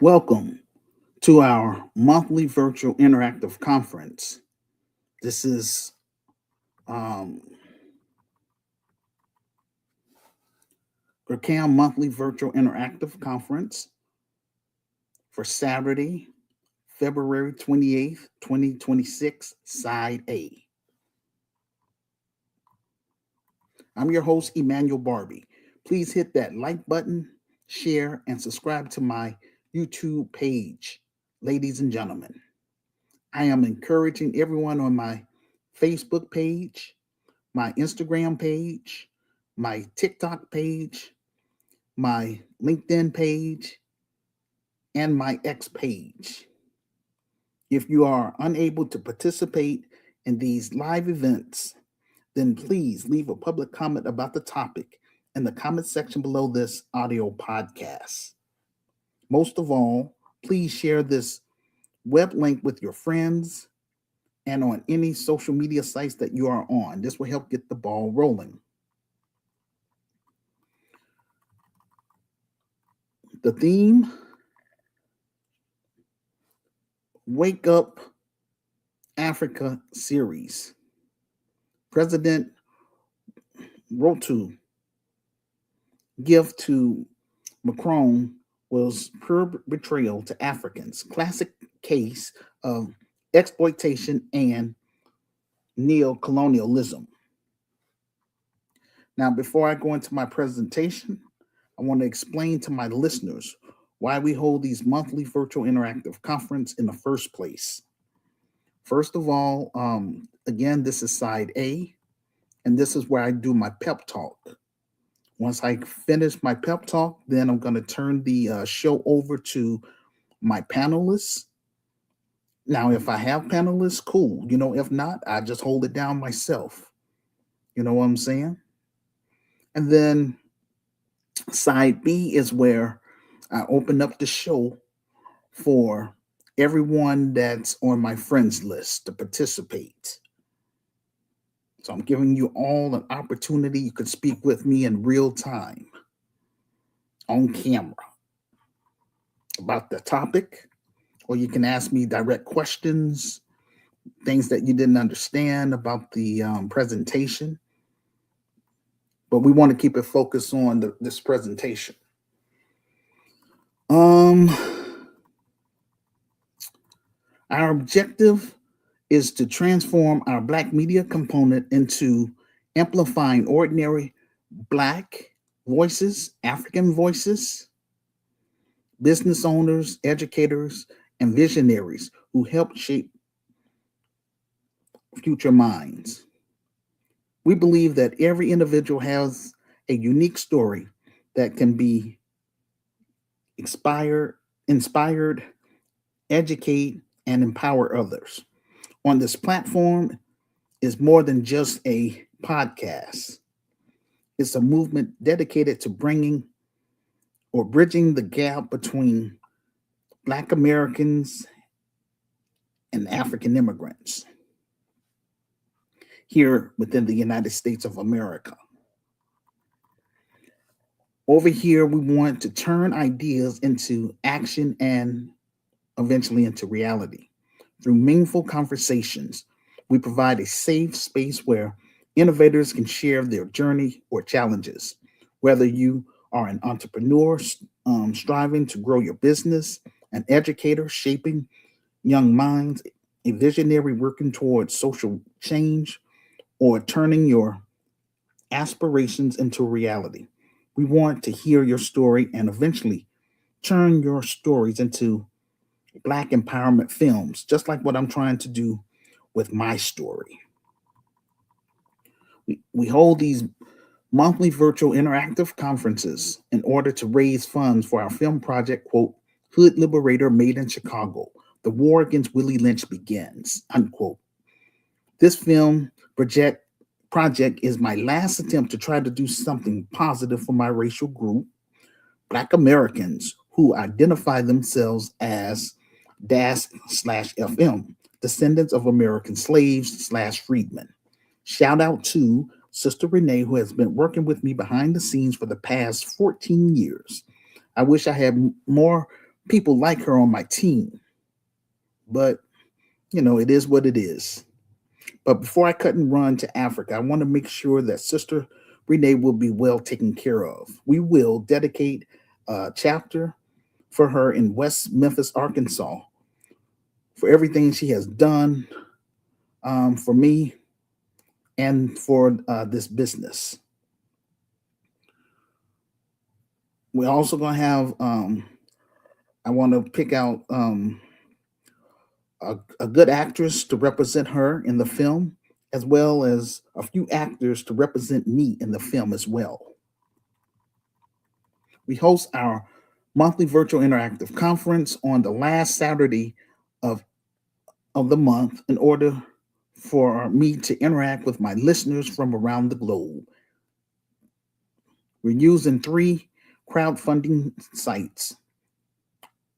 Welcome to our monthly virtual interactive conference. This is um, GRCAM monthly virtual interactive conference for Saturday, February 28th, 2026, Side A. I'm your host, Emmanuel Barbie. Please hit that like button, share, and subscribe to my YouTube page, ladies and gentlemen. I am encouraging everyone on my Facebook page, my Instagram page, my TikTok page, my LinkedIn page, and my X page. If you are unable to participate in these live events, then please leave a public comment about the topic in the comment section below this audio podcast. Most of all, please share this web link with your friends and on any social media sites that you are on. This will help get the ball rolling. The theme: Wake Up Africa series. President Rotu gift to Macron was pure betrayal to Africans. Classic case of exploitation and neo-colonialism. Now, before I go into my presentation, I want to explain to my listeners why we hold these monthly virtual interactive conference in the first place. First of all, again, this is side A, and this is where I do my pep talk. Once I finish my pep talk, then I'm going to turn the show over to my panelists. Now, if I have panelists, cool. If not, I just hold it down myself. You know what I'm saying? And then side B is where I open up the show for everyone that's on my friends list to participate. So I'm giving you all an opportunity. You can speak with me in real time on camera about the topic, or you can ask me direct questions, things that you didn't understand about the presentation. But we want to keep it focused on this presentation. Our objective is to transform our Black media component into amplifying ordinary Black voices, African voices, business owners, educators, and visionaries who help shape future minds. We believe that every individual has a unique story that can be inspired, educate, and empower others. On this platform is more than just a podcast. It's a movement dedicated to bringing or bridging the gap between Black Americans and African immigrants here within the United States of America. Over here, we want to turn ideas into action and eventually into reality. Through meaningful conversations, we provide a safe space where innovators can share their journey or challenges. Whether you are an entrepreneur striving to grow your business, an educator shaping young minds, a visionary working towards social change, or turning your aspirations into reality. We want to hear your story and eventually turn your stories into Black empowerment films, just like what I'm trying to do with my story. We hold these monthly virtual interactive conferences in order to raise funds for our film project, quote, Hood Liberator Made in Chicago. The war against Willie Lynch begins, unquote. This film project is my last attempt to try to do something positive for my racial group, Black Americans who identify themselves as DAS/FM, descendants of American slaves/freedmen. Shout out to Sister Renee, who has been working with me behind the scenes for the past 14 years. I wish I had more people like her on my team, but it is what it is. But before I cut and run to Africa, I want to make sure that Sister Renee will be well taken care of. We will dedicate a chapter for her in West Memphis, Arkansas, for everything she has done for me and for this business. We're also going to have, I want to pick out a good actress to represent her in the film, as well as a few actors to represent me in the film as well. We host our monthly virtual interactive conference on the last Saturday of, of the month in order for me to interact with my listeners from around the globe. We're using three crowdfunding sites: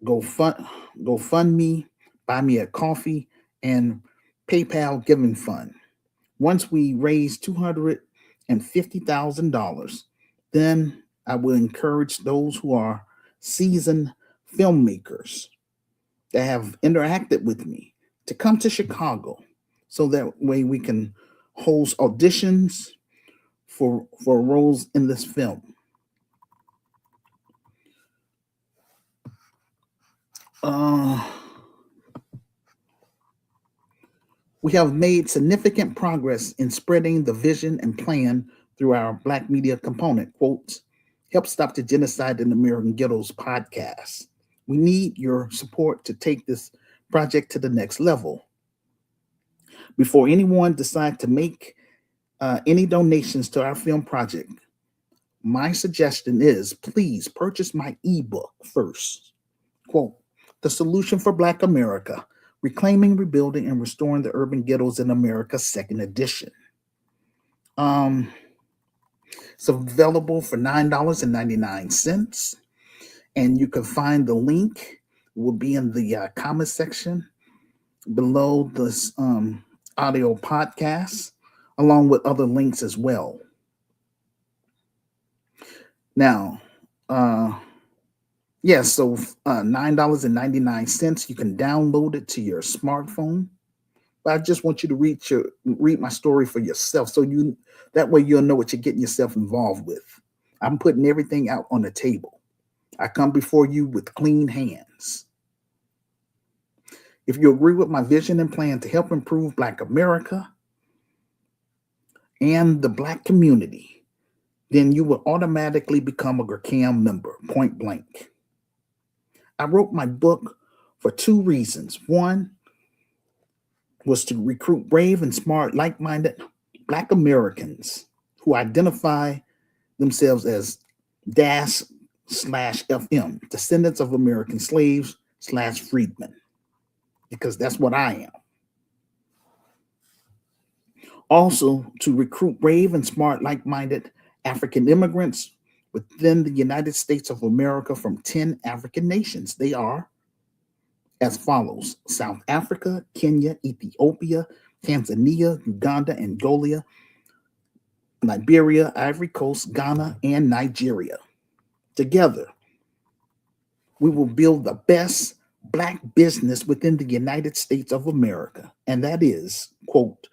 GoFundMe, Buy Me a Coffee, and PayPal Giving Fund. Once we raise $250,000, then I will encourage those who are seasoned filmmakers that have interacted with me to come to Chicago, so that way we can host auditions for roles in this film. Uh, we have made significant progress in spreading the vision and plan through our Black Media Component, quotes, Help Stop the Genocide in American Ghettos podcast. We need your support to take this project to the next level. Before anyone decides to make any donations to our film project, my suggestion is please purchase my ebook first. Quote, The Solution for Black America, Reclaiming, Rebuilding, and Restoring the Urban Ghettos in America, second edition. It's available for $9.99, and you can find the link. It will be in the comment section below this audio podcast, along with other links as well. Now, so $9.99. You can download it to your smartphone. But I just want you to read my story for yourself, so that way you'll know what you're getting yourself involved with. I'm putting everything out on the table. I come before you with clean hands. If you agree with my vision and plan to help improve Black America and the Black community, then you will automatically become a GRCAM member, point blank. I wrote my book for two reasons. One was to recruit brave and smart, like-minded Black Americans who identify themselves as DAS/FM, descendants of American slaves / freedmen, because that's what I am. Also, to recruit brave and smart, like-minded African immigrants within the United States of America from 10 African nations. They are as follows: South Africa, Kenya, Ethiopia, Tanzania, Uganda, Angola, Liberia, Ivory Coast, Ghana, and Nigeria. Together, we will build the best Black business within the United States of America. And that is, quote,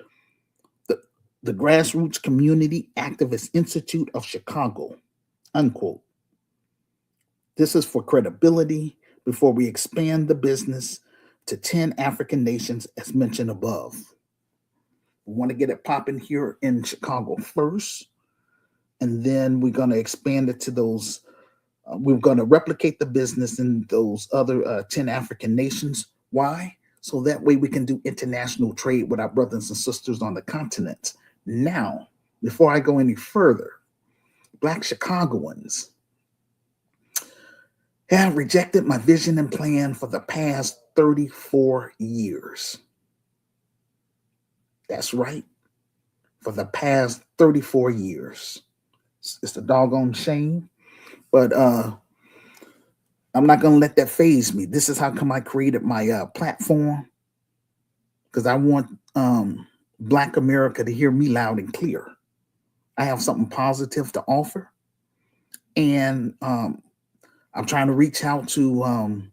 the Grassroots Community Activist Institute of Chicago, unquote. This is for credibility before we expand the business to 10 African nations as mentioned above. We want to get it popping here in Chicago first, and then we're going to expand it to those. We're going to replicate the business in those other 10 African nations. Why? So that way we can do international trade with our brothers and sisters on the continent. Now, before I go any further, Black Chicagoans have rejected my vision and plan for the past 34 years. That's right. For the past 34 years. It's a doggone shame, but I'm not going to let that faze me. This is how come I created my platform, because I want Black America to hear me loud and clear. I have something positive to offer, and I'm trying to reach out to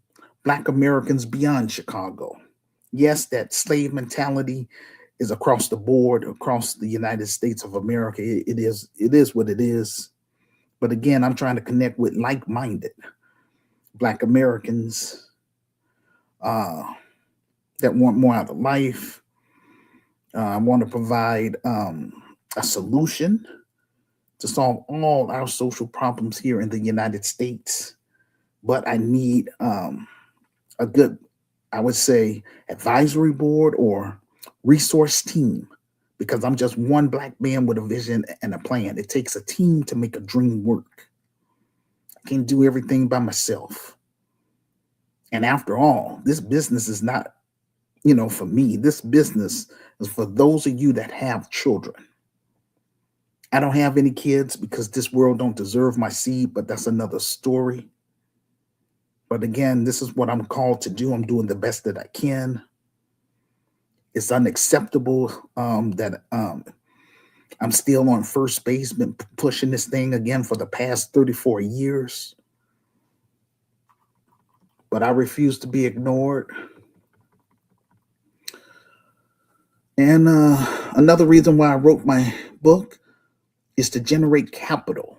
Black Americans beyond Chicago. Yes, that slave mentality is across the board, across the United States of America. It is what it is. But again, I'm trying to connect with like-minded Black Americans uh, that want more out of life. I want to provide a solution to solve all our social problems here in the United States. But I need a good, I would say, advisory board or resource team because I'm just one Black man with a vision and a plan. It takes a team to make a dream work. I can't do everything by myself. And after all, this business is not, for me, this business is for those of you that have children. I don't have any kids because this world don't deserve my seed, but that's another story. But again, this is what I'm called to do. I'm doing the best that I can. It's unacceptable that I'm still on first base, been pushing this thing again for the past 34 years. But I refuse to be ignored. And another reason why I wrote my book is to generate capital.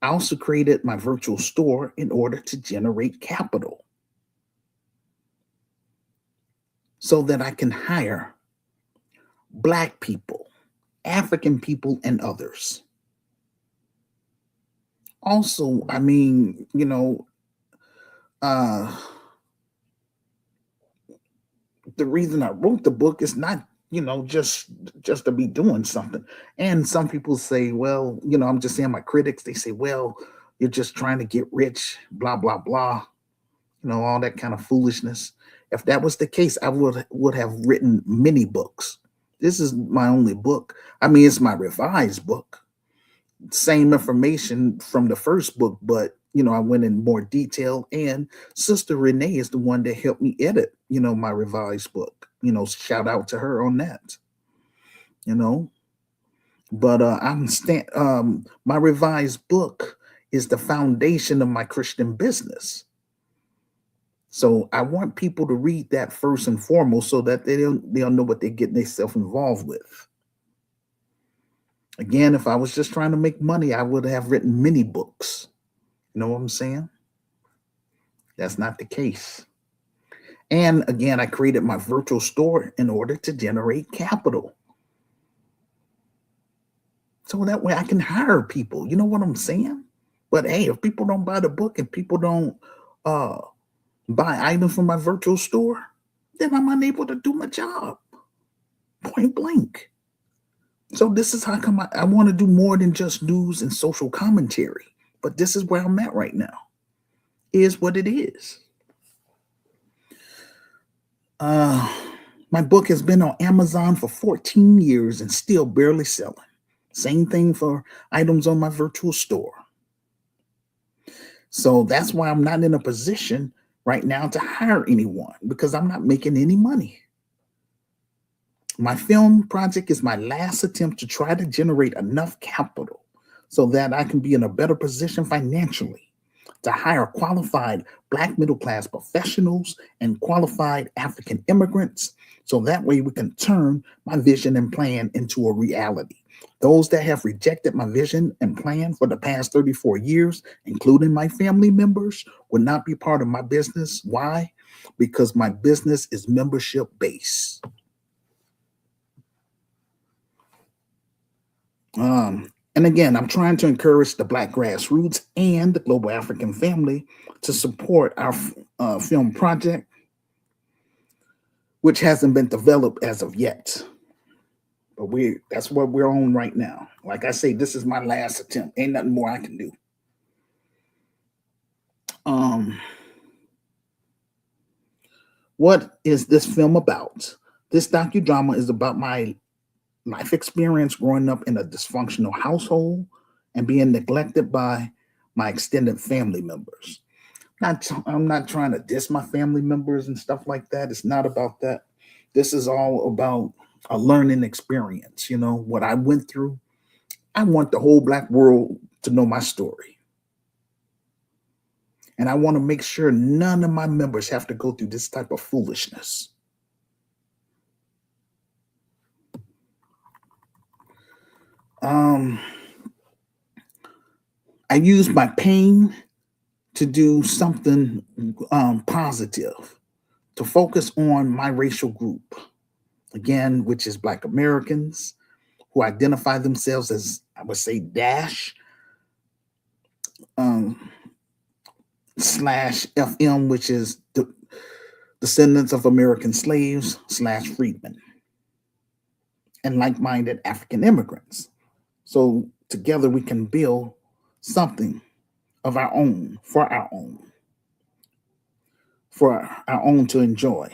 I also created my virtual store in order to generate capital so that I can hire Black people, African people, and others. Also, uh, the reason I wrote the book is not, just to be doing something. And some people say, well, I'm just saying my critics, they say, well, you're just trying to get rich, blah, blah, blah, all that kind of foolishness. If that was the case, I would have written many books. This is my only book. I mean, it's my revised book. Same information from the first book, but I went in more detail. And Sister Renee is the one that helped me edit, my revised book. Shout out to her on that. You know, but my revised book is the foundation of my Christian business. So I want people to read that first and foremost, so that they'll know what they're getting themselves involved with. Again, if I was just trying to make money, I would have written many books. You know what I'm saying? That's not the case. And again, I created my virtual store in order to generate capital. So that way I can hire people. You know what I'm saying? But hey, if people don't buy the book and people don't uh, buy items from my virtual store, then I'm unable to do my job. Point blank. So this is how come I want to do more than just news and social commentary. But this is where I'm at right now. Is what it is. My book has been on Amazon for 14 years and still barely selling. Same thing for items on my virtual store. So that's why I'm not in a position right now to hire anyone, because I'm not making any money. My film project is my last attempt to try to generate enough capital so that I can be in a better position financially to hire qualified Black middle class professionals and qualified African immigrants. So that way we can turn my vision and plan into a reality. Those that have rejected my vision and plan for the past 34 years, including my family members, will not be part of my business. Why? Because my business is membership based. And again, I'm trying to encourage the Black grassroots and the global African family to support our film project, which hasn't been developed as of yet. But that's what we're on right now. Like I say, this is my last attempt. Ain't nothing more I can do. What is this film about? This docudrama is about my life experience growing up in a dysfunctional household and being neglected by my extended family members. I'm not trying to diss my family members and stuff like that. It's not about that. This is all about a learning experience. What I went through. I want the whole Black world to know my story. And I want to make sure none of my members have to go through this type of foolishness. I use my pain to do something positive, to focus on my racial group, again, which is Black Americans who identify themselves as, I would say, dash um, slash FM, which is the descendants of American slaves slash freedmen, and like-minded African immigrants. So together we can build something of our own, for our own to enjoy.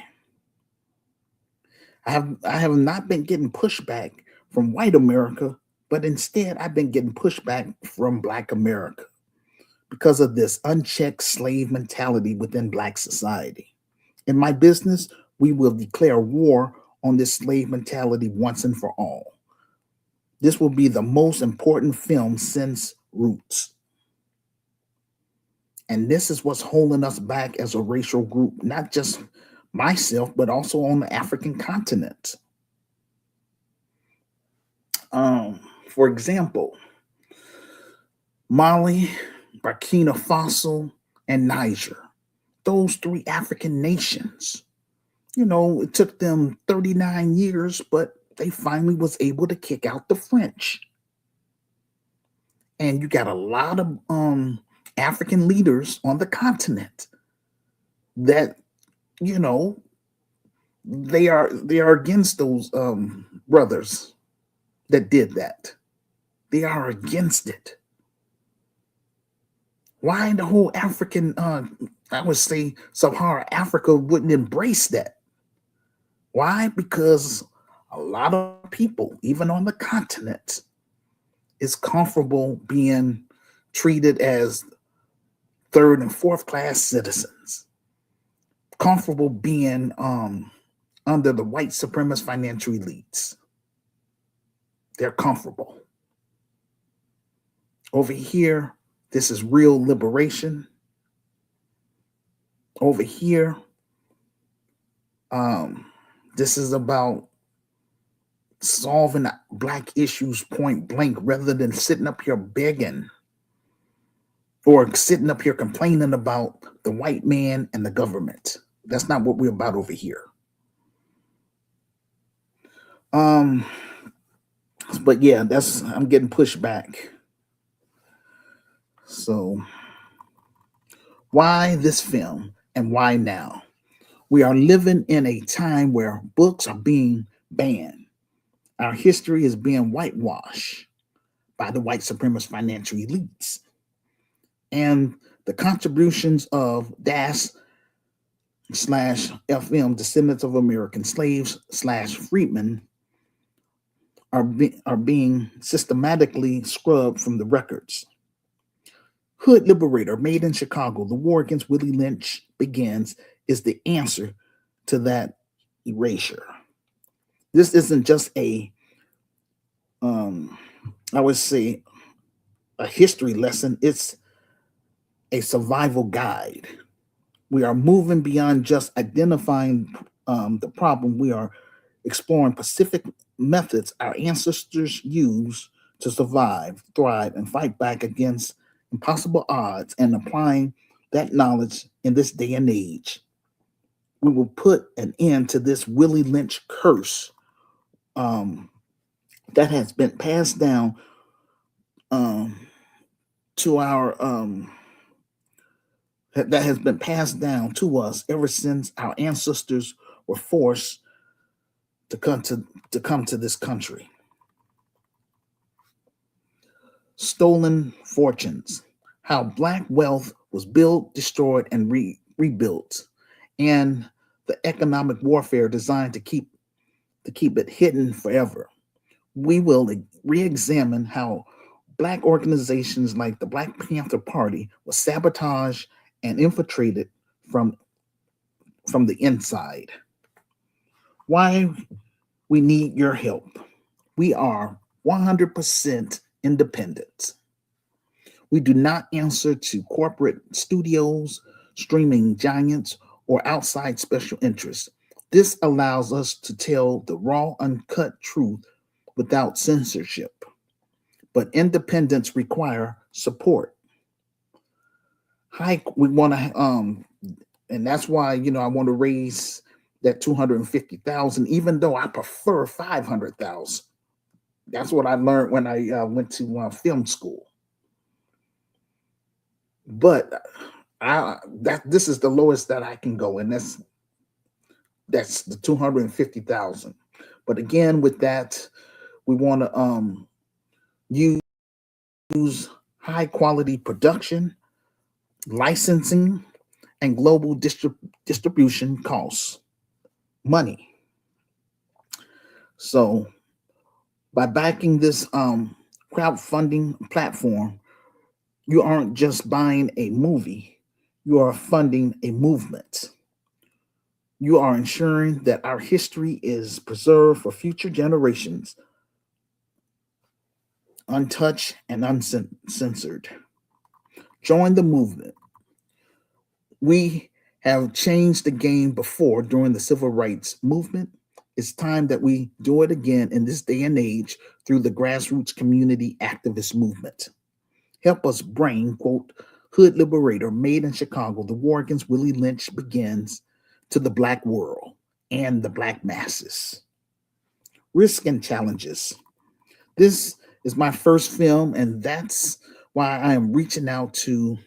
I have not been getting pushback from white America, but instead I've been getting pushback from Black America because of this unchecked slave mentality within Black society. In my business, we will declare war on this slave mentality once and for all. This will be the most important film since Roots. And this is what's holding us back as a racial group, not just myself, but also on the African continent. For example, Mali, Burkina Faso, and Niger. Those three African nations. It took them 39 years, but they finally was able to kick out the French. And you got a lot of African leaders on the continent that, they are against those brothers that did that. They are against it. Why the whole African, I would say, Sub-Saharan Africa wouldn't embrace that? Why? Because a lot of people, even on the continent, is comfortable being treated as third and fourth class citizens, comfortable being under the white supremacist financial elites. They're comfortable. Over here, this is real liberation. Over here, this is about solving Black issues point blank rather than sitting up here begging or sitting up here complaining about the white man and the government. That's not what we're about over here. But yeah, I'm getting pushed back. So why this film and why now? We are living in a time where books are being banned. Our history is being whitewashed by the white supremacist financial elites. And the contributions of DAS slash FM, descendants of American slaves slash freedmen, are being systematically scrubbed from the records. Hood Liberator, made in Chicago, the war against Willie Lynch begins, is the answer to that erasure. This isn't just I would say, a history lesson. It's a survival guide. We are moving beyond just identifying the problem. We are exploring specific methods our ancestors used to survive, thrive, and fight back against impossible odds, and applying that knowledge in this day and age. We will put an end to this Willie Lynch curse that has been passed down to our that has been passed down to us ever since our ancestors were forced to come to this country. Stolen fortunes, how Black wealth was built, destroyed, and rebuilt, and the economic warfare designed to keep it hidden forever. We will re-examine how Black organizations like the Black Panther Party was sabotaged and infiltrated from the inside. Why we need your help. We are 100% independent. We do not answer to corporate studios, streaming giants, or outside special interests. This allows us to tell the raw, uncut truth without censorship. But independence require support. We want to and that's why I want to raise that 250,000, even though I prefer 500,000. That's what I learned when I went to film school. But this is the lowest that I can go, and that's the 250,000. But again, with that, we want to use high quality production, licensing, and global distribution costs money. So by backing this crowdfunding platform, you aren't just buying a movie, you are funding a movement. You are ensuring that our history is preserved for future generations, untouched and uncensored. Join the movement. We have changed the game before during the civil rights movement. It's time that we do it again in this day and age through the grassroots community activist movement. Help us bring, quote, Hood Liberator, made in Chicago, the war against Willie Lynch begins to the Black world and the Black masses. Risk and challenges. This is my first film, and that's why I am reaching out to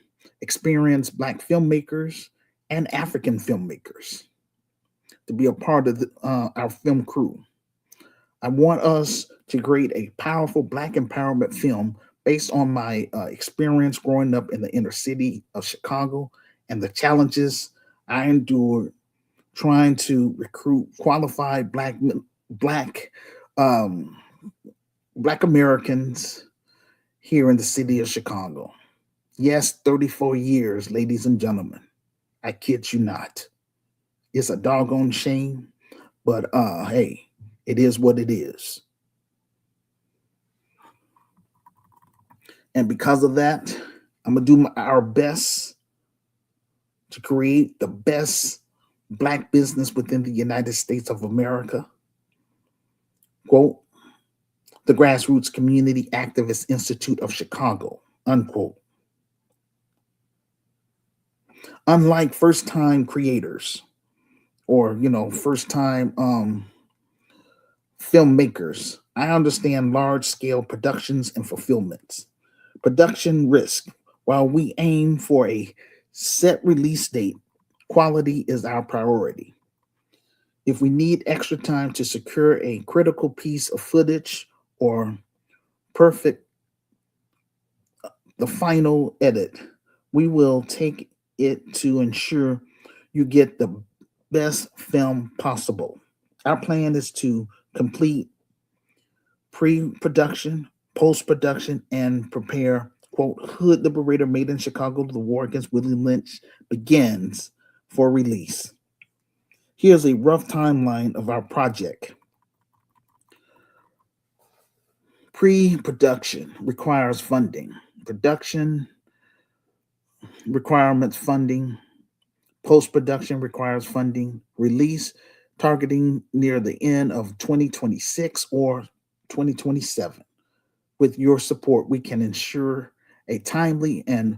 experienced Black filmmakers and African filmmakers to be a part of our film crew. I want us to create a powerful Black empowerment film based on my experience growing up in the inner city of Chicago and the challenges I endured trying to recruit qualified Black um, Black Americans here in the city of Chicago. Yes, 34 years, ladies and gentlemen. I kid you not. It's a doggone shame, but hey, it is what it is. And because of that, I'm gonna do our best to create the best Black business within the United States of America. Quote, the Grassroots Community Activist Institute of Chicago, unquote. Unlike first time creators or, first time filmmakers, I understand large scale productions and fulfillments. Production risk. While we aim for a set release date, quality is our priority. If we need extra time to secure a critical piece of footage or perfect the final edit, we will take it to ensure you get the best film possible. Our plan is to complete pre-production, post-production, and prepare, quote, Hood Liberator, made in Chicago, the war against Willie Lynch begins for release. Here's a rough timeline of our project. Pre-production requires funding. Production requirements funding. Post-production requires funding. Release targeting near the end of 2026 or 2027. With your support, we can ensure a timely and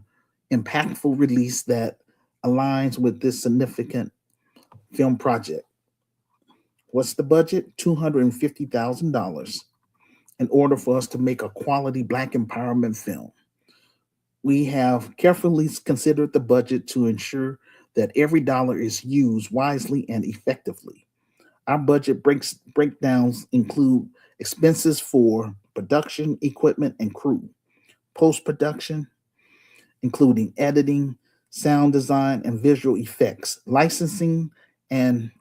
impactful release that aligns with this significant film project. What's the budget? $250,000 in order for us to make a quality Black empowerment film. We have carefully considered the budget to ensure that every dollar is used wisely and effectively. Our budget breakdowns include expenses for production, equipment, and crew, post-production, including editing, sound design, and visual effects, licensing, and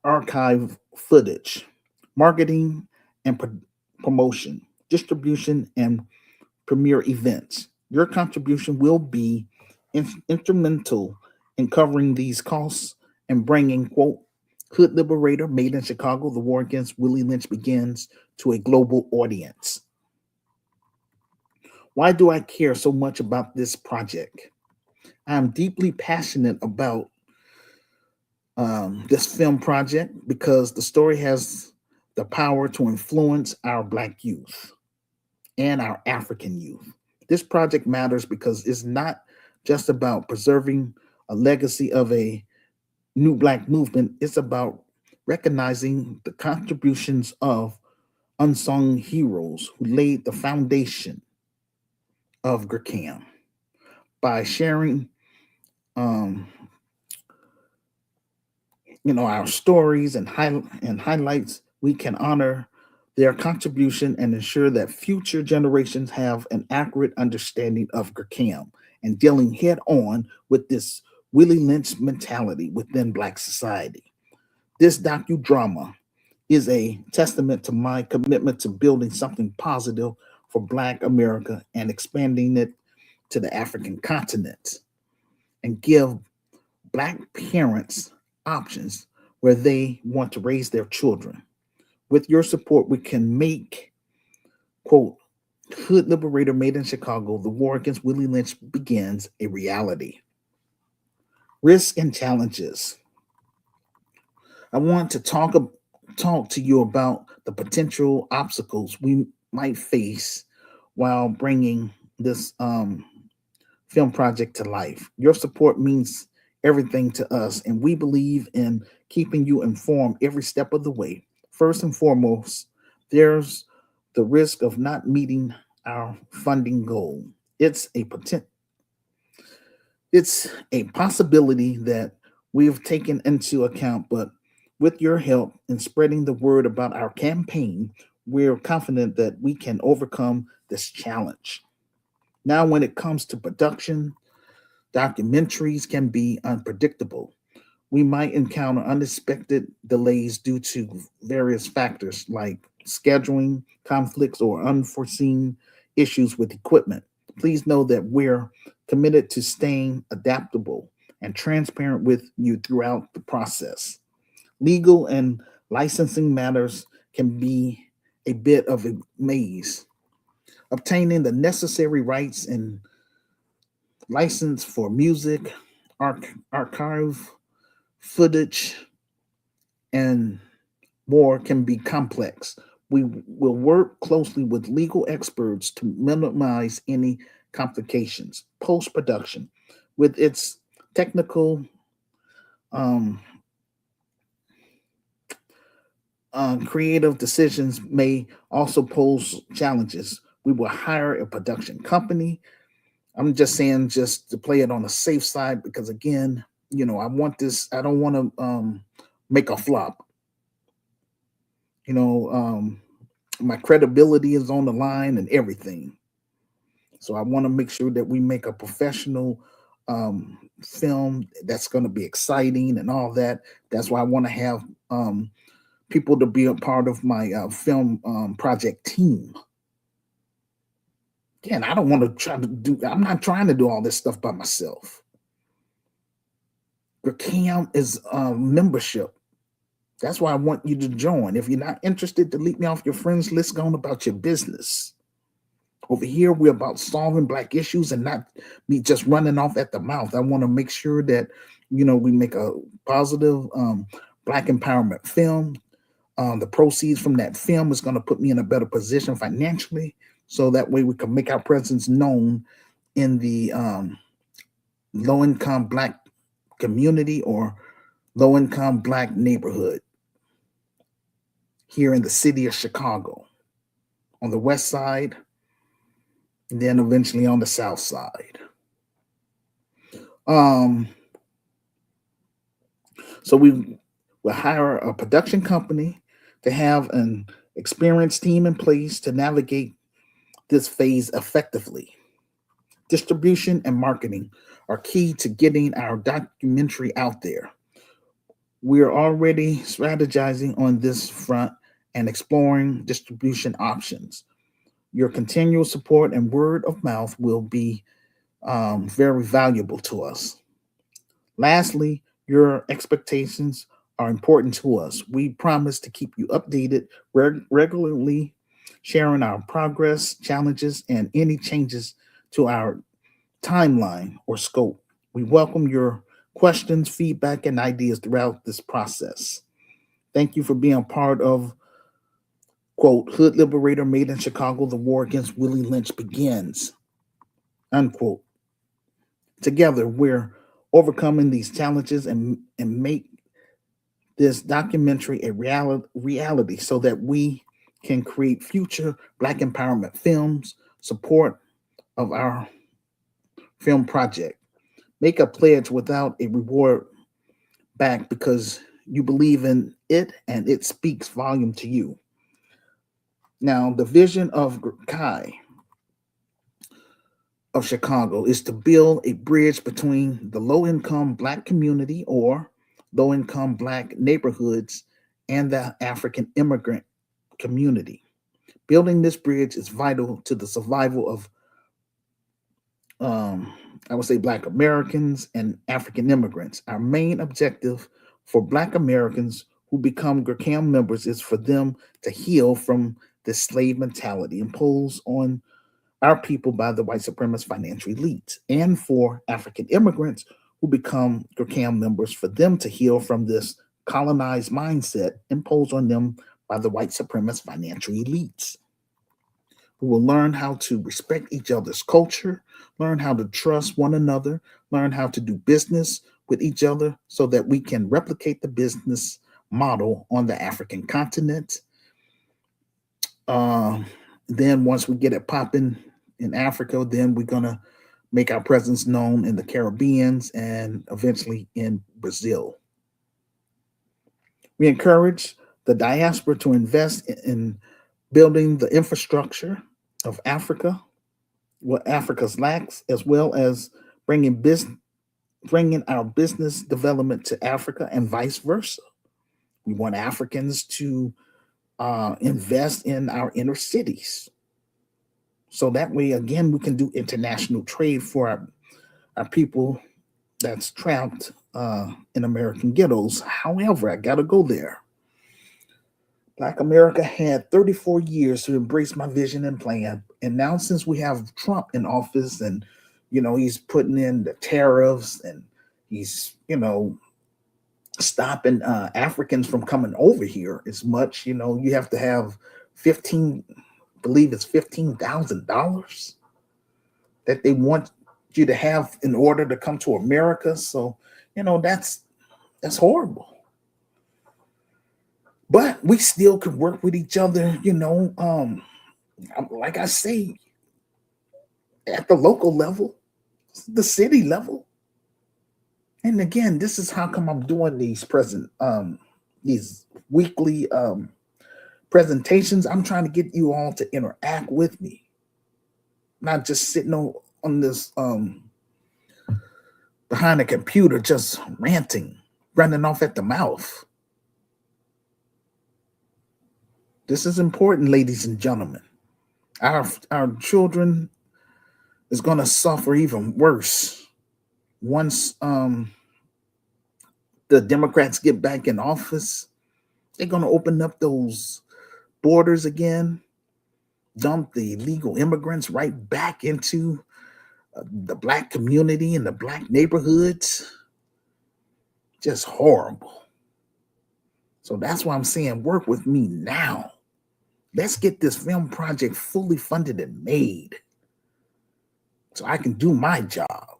archive footage, marketing and promotion, distribution, and premiere events. Your contribution will be instrumental in covering these costs and bringing, quote, Hood Liberator, made in Chicago, the war against Willie Lynch begins to a global audience. Why do I care so much about this project? I am deeply passionate about this film project because the story has the power to influence our Black youth and our African youth. This project matters because it's not just about preserving a legacy of a new Black movement, it's about recognizing the contributions of unsung heroes who laid the foundation of GRCAM. By sharing um, our stories and highlights, we can honor their contribution and ensure that future generations have an accurate understanding of GRCAM and dealing head on with this Willie Lynch mentality within Black society. This docudrama is a testament to my commitment to building something positive for Black America and expanding it to the African continent and give Black parents options where they want to raise their children. With your support, we can make, quote, Hood Liberator Made in Chicago, the war against Willie Lynch begins a reality. Risks and challenges. I want to talk to you about the potential obstacles we might face while bringing this film project to life. Your support means everything to us, and we believe in keeping you informed every step of the way. First and foremost, there's the risk of not meeting our funding goal. It's a it's a possibility that we've taken into account, but with your help in spreading the word about our campaign, we're confident that we can overcome this challenge. Now, when it comes to production, documentaries can be unpredictable. We might encounter unexpected delays due to various factors like scheduling conflicts or unforeseen issues with equipment. Please know that we're committed to staying adaptable and transparent with you throughout the process. Legal and licensing matters can be a bit of a maze. Obtaining the necessary rights and license for music, archive footage, and more can be complex. We will work closely with legal experts to minimize any complications. Post production, with its technical um, creative decisions, may also pose challenges. We will hire a production company. I'm just saying, just to play it on the safe side, because again, I want this. I don't want to make a flop. You know, my credibility is on the line and everything. So I want to make sure that we make a professional film that's going to be exciting and all that. That's why I want to have people to be a part of my film project team. Again, I don't want to try to do. I'm not trying to do all this stuff by myself. GRCAM is membership. That's why I want you to join. If you're not interested, delete me off your friends list. Go on about your business. Over here, we're about solving Black issues and not me just running off at the mouth. I want to make sure that we make a positive Black empowerment film. The proceeds from that film is going to put me in a better position financially, so that way we can make our presence known in the low-income Black community or low-income Black neighborhood here in the city of Chicago, on the west side, and then eventually on the south side. So we will hire a production company to have an experienced team in place to navigate this phase effectively. Distribution and marketing are key to getting our documentary out there. We are already strategizing on this front and exploring distribution options. Your continual support and word of mouth will be very valuable to us. Lastly, your expectations are important to us. We promise to keep you updated regularly, sharing our progress, challenges, and any changes to our timeline or scope. We welcome your questions, feedback, and ideas throughout this process. Thank you for being part of, quote, Hood Liberator Made in Chicago, the war against Willie Lynch begins, unquote. Together, we're overcoming these challenges and make this documentary a reality so that we can create future Black empowerment films, support of our film project. Make a pledge without a reward back because you believe in it and it speaks volume to you. Now, the vision of Kai of Chicago is to build a bridge between the low income Black community or low income Black neighborhoods and the African immigrant community. Building this bridge is vital to the survival of, um, I would say, Black Americans and African immigrants. Our main objective for Black Americans who become GRCAM members is for them to heal from the slave mentality imposed on our people by the white supremacist financial elites, and for African immigrants who become GRCAM members, for them to heal from this colonized mindset imposed on them by the white supremacist financial elites. We will learn how to respect each other's culture, learn how to trust one another, learn how to do business with each other so that we can replicate the business model on the African continent. Uh, then once we get it popping in Africa, then we're going to make our presence known in the Caribbean and eventually in Brazil. We encourage the diaspora to invest in building the infrastructure of Africa, what Africa's lacks, as well as bringing our business development to Africa and vice versa. We want Africans to invest in our inner cities. So that way, again, we can do international trade for our people that's trapped in American ghettos. However, I got to go there. Black America had 34 years to embrace my vision and plan. And now, since we have Trump in office and, he's putting in the tariffs and he's, stopping Africans from coming over here as much, you have to have 15, believe it's $15,000 that they want you to have in order to come to America. So, that's horrible. But we still could work with each other, like I say, at the local level, the city level. And again, this is how come I'm doing these weekly presentations. I'm trying to get you all to interact with me, not just sitting on this behind a computer, just ranting, running off at the mouth. This is important, ladies and gentlemen. Our children is going to suffer even worse once the Democrats get back in office. They're going to open up those borders again, dump the illegal immigrants right back into the Black community and the Black neighborhoods. Just horrible. So that's why I'm saying work with me now. Let's get this film project fully funded and made so I can do my job.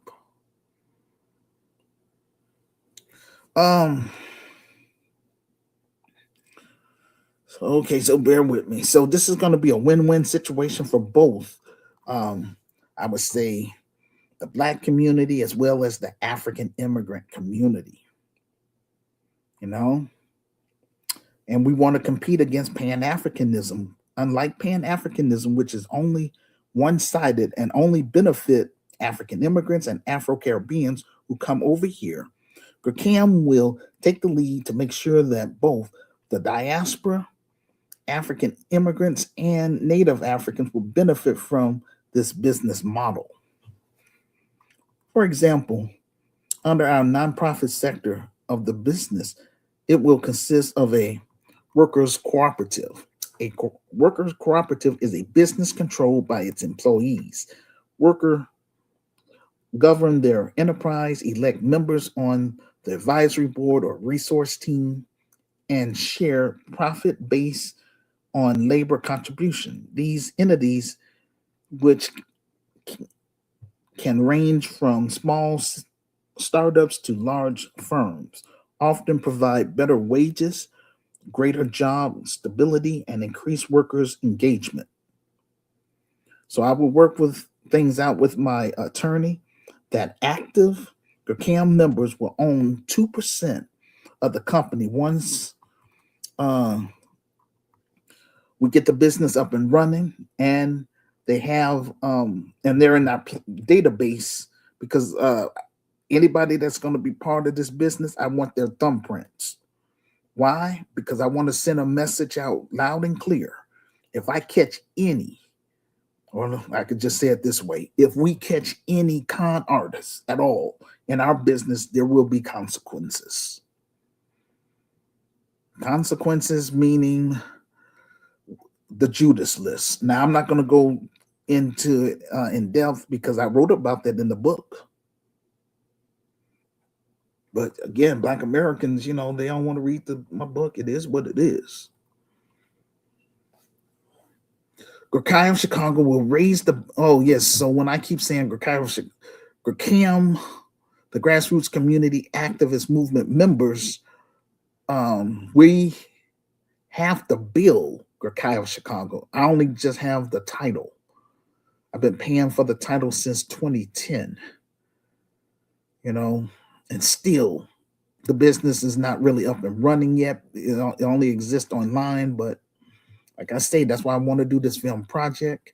So bear with me. So this is going to be a win-win situation for both. I would say the Black community as well as the African immigrant community. And we want to compete against Pan-Africanism. Unlike Pan-Africanism, which is only one-sided and only benefit African immigrants and Afro-Caribbeans who come over here, GRCAM will take the lead to make sure that both the diaspora, African immigrants, and Native Africans will benefit from this business model. For example, under our nonprofit sector of the business, it will consist of a workers' cooperative. Workers' cooperative is a business controlled by its employees. Worker govern their enterprise, elect members on the advisory board or resource team, and share profit based on labor contribution. These entities, which can range from small startups to large firms, often provide better wages, greater job stability, and increased workers' engagement. So I will work with things out with my attorney that active GRCAM members will own 2% of the company once uh, we get the business up and running, and they have and they're in our database, because anybody that's going to be part of this business, I want their thumbprints. Why? Because I want to send a message out loud and clear. If I catch any, or I could just say it this way, if we catch any con artists at all in our business, there will be consequences. Consequences meaning the Judas list. Now, I'm not going to go into it in depth because I wrote about that in the book. But again, Black Americans, they don't want to read my book. It is what it is. GRCAM Chicago will raise the, oh yes, so when I keep saying GRCAM, the grassroots community activist movement members, we have to build GRCAM Chicago. I only just have the title. I've been paying for the title since 2010, and still the business is not really up and running yet. It only exists online, but like I say, that's why I want to do this film project.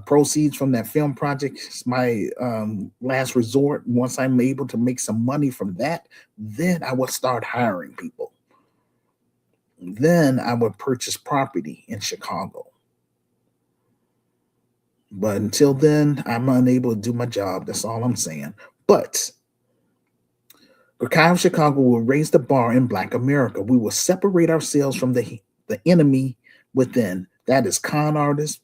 Proceeds from that film project is my last resort. Once I'm able to make some money from that, then I will start hiring people. Then I would purchase property in Chicago. But until then, I'm unable to do my job. That's all I'm saying. But GRCAM Chicago will raise the bar in Black America. We will separate ourselves from the enemy within. That is con artists,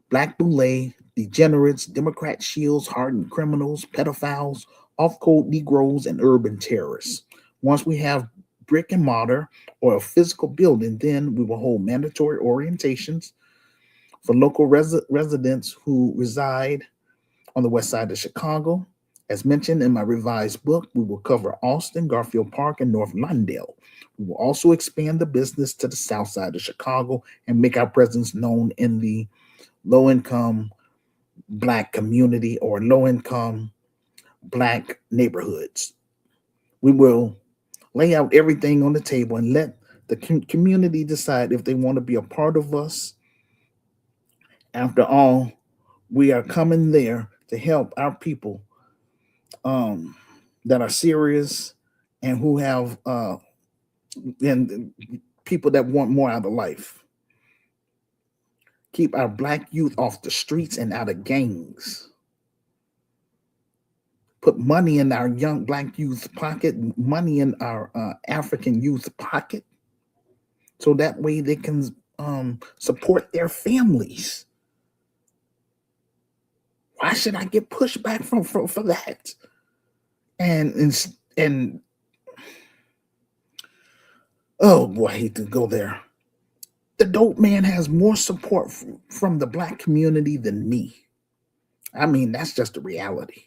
Black boule, degenerates, Democrat shields, hardened criminals, pedophiles, off-code Negroes, and urban terrorists. Once we have brick and mortar or a physical building, then we will hold mandatory orientations for local residents who reside on the west side of Chicago. As mentioned in my revised book, we will cover Austin, Garfield Park, and North Lawndale. We will also expand the business to the south side of Chicago and make our presence known in the low-income Black community or low-income Black neighborhoods. We will lay out everything on the table and let the community decide if they want to be a part of us. After all, we are coming there to help our people that are serious and who have and people that want more out of life. Keep our Black youth off the streets and out of gangs. Put money in our young Black youth pocket, money in our African youth pocket, so that way they can support their families. Why should I get pushback for that? And oh boy, I hate to go there. The dope man has more support from the Black community than me. I mean, that's just the reality.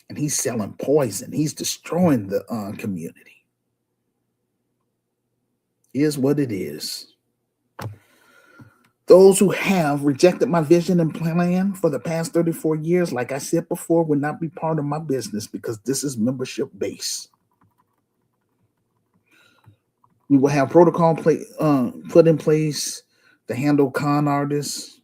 And he's selling poison. He's destroying the community. Is what it is. Those who have rejected my vision and plan for the past 34 years, like I said before, will not be part of my business because this is membership based. We will have protocol put in place to handle con artists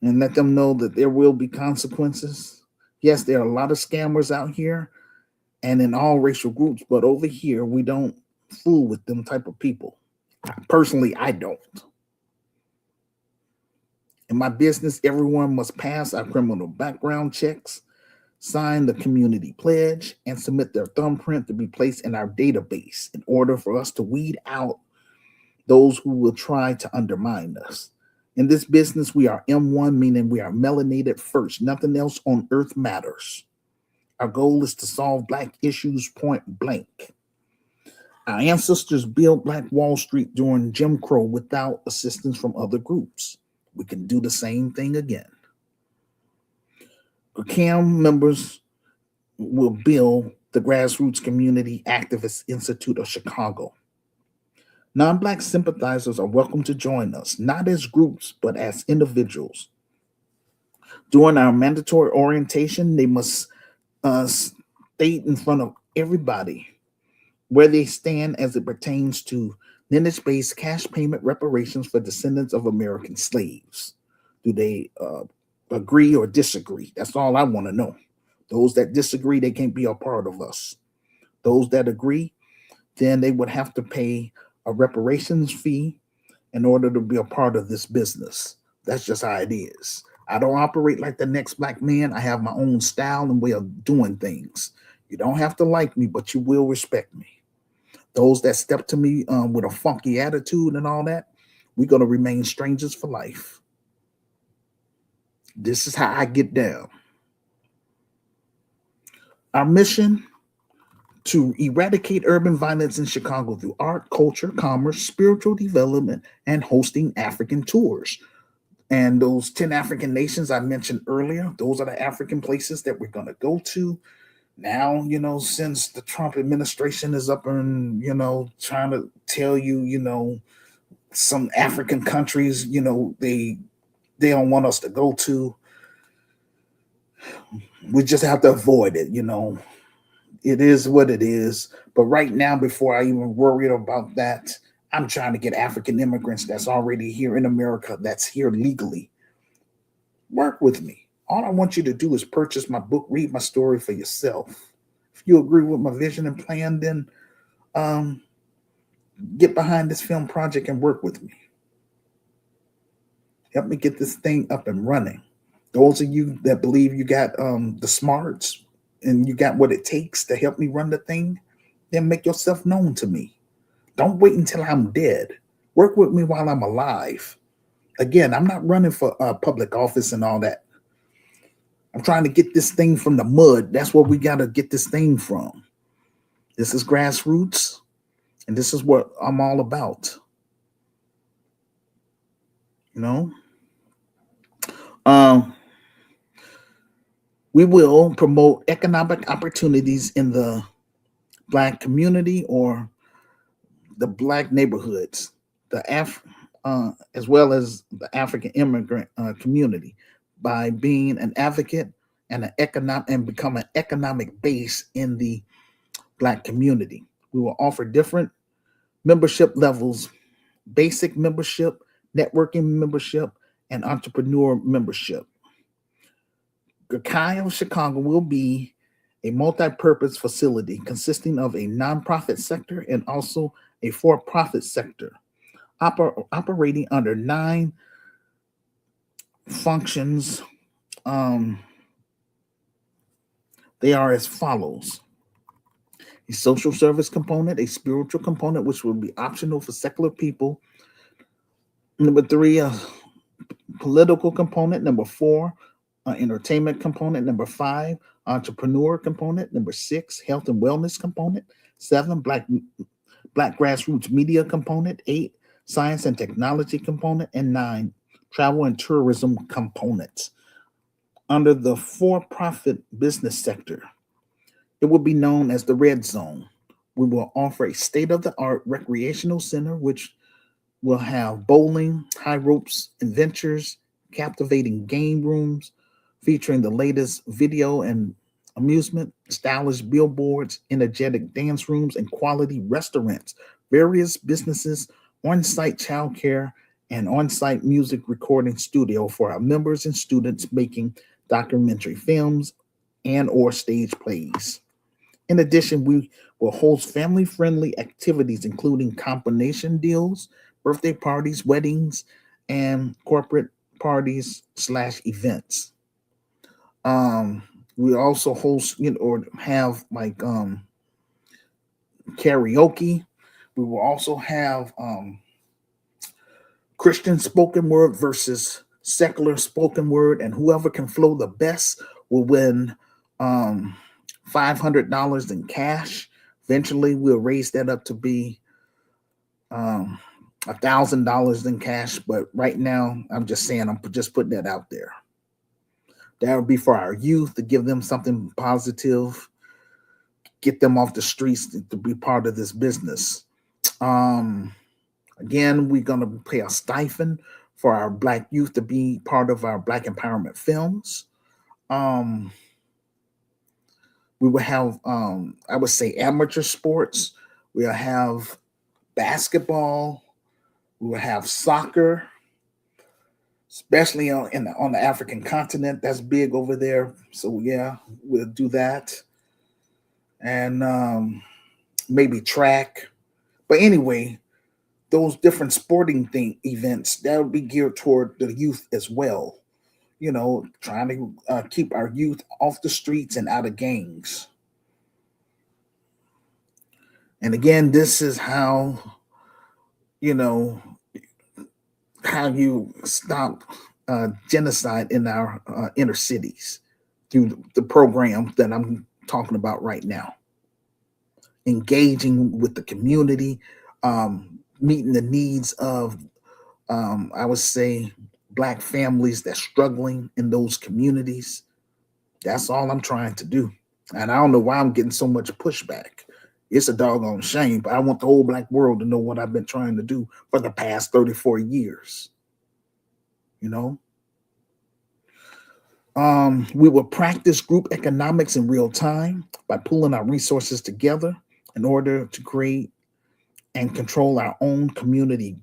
and let them know that there will be consequences. Yes, there are a lot of scammers out here and in all racial groups, but over here, we don't fool with them type of people. Personally, I don't. In my business, everyone must pass our criminal background checks, sign the community pledge, and submit their thumbprint to be placed in our database in order for us to weed out those who will try to undermine us. In this business, we are M1, meaning we are melanated first. Nothing else on earth matters. Our goal is to solve Black issues point blank. Our ancestors built Black Wall Street during Jim Crow without assistance from other groups. We can do the same thing again. GRCAM members will build the Grassroots Community Activist Institute of Chicago. Non-Black sympathizers are welcome to join us, not as groups, but as individuals. During our mandatory orientation, they must state in front of everybody where they stand as it pertains to lineage-based cash payment reparations for descendants of American slaves. Do they agree or disagree? That's all I want to know. Those that disagree, they can't be a part of us. Those that agree, then they would have to pay a reparations fee in order to be a part of this business. That's just how it is. I don't operate like the next Black man. I have my own style and way of doing things. You don't have to like me, but you will respect me. Those that step to me with a funky attitude and all that, we're going to remain strangers for life. This is how I get down. Our mission: to eradicate urban violence in Chicago through art, culture, commerce, spiritual development, and hosting African tours. And those 10 African nations I mentioned earlier, those are the African places that we're going to go to. Now, since the Trump administration is up and, trying to tell you, some African countries, they don't want us to go to. We just have to avoid it, It is what it is. But right now, before I even worry about that, I'm trying to get African immigrants that's already here in America, that's here legally. Work with me. All I want you to do is purchase my book, read my story for yourself. If you agree with my vision and plan, then get behind this film project and work with me. Help me get this thing up and running. Those of you that believe you got the smarts and you got what it takes to help me run the thing, then make yourself known to me. Don't wait until I'm dead. Work with me while I'm alive. Again, I'm not running for public office and all that. I'm trying to get this thing from the mud. That's where we got to get this thing from. This is grassroots, and this is what I'm all about. We will promote economic opportunities in the Black community or the Black neighborhoods, as well as the African immigrant community, by being an advocate and become an economic base in the Black community. We will offer different membership levels: basic membership, networking membership, and entrepreneur membership. GRCAM Chicago will be a multi-purpose facility consisting of a nonprofit sector and also a for-profit sector, operating under 9 functions. They are as follows: a social service component, a spiritual component, which will be optional for secular people. Number 3, political component. Number 4, entertainment component. Number 5, entrepreneur component. Number 6, health and wellness component. 7, Black grassroots media component. 8, science and technology component. And 9, travel and tourism components. Under the for-profit business sector, it will be known as the Red Zone. We will offer a state-of-the-art recreational center, which will have bowling, high ropes adventures, captivating game rooms featuring the latest video and amusement, stylish billboards, energetic dance rooms, and quality restaurants, various businesses, on-site childcare, and on-site music recording studio for our members and students making documentary films and or stage plays. In addition, we will host family-friendly activities, including combination deals, birthday parties, weddings, and corporate parties/events. We also host, or have like karaoke. We will also have Christian spoken word versus secular spoken word, and whoever can flow the best will win um, $500 in cash. Eventually, we'll raise that up to be um, $1,000 in cash. But right now, I'm just saying, I'm just putting that out there. That would be for our youth to give them something positive, get them off the streets to be part of this business. Um, Again, we're going to pay a stipend for our Black youth to be part of our Black empowerment films. Um, we will have, I would say, amateur sports. We'll have basketball. We will have soccer, especially on the African continent. That's big over there. So yeah, we'll do that, and maybe track. But anyway, those different sporting events that would be geared toward the youth as well. You know, trying to keep our youth off the streets and out of gangs. And again, this is how, you know, how you stop genocide in our inner cities through the program that I'm talking about right now. Engaging with the community, meeting the needs of, I would say, Black families that's struggling in those communities. That's all I'm trying to do. And I don't know why I'm getting so much pushback. It's a doggone shame, but I want the whole Black world to know what I've been trying to do for the past 34 years. You know? We will practice group economics in real time by pulling our resources together in order to create and control our own community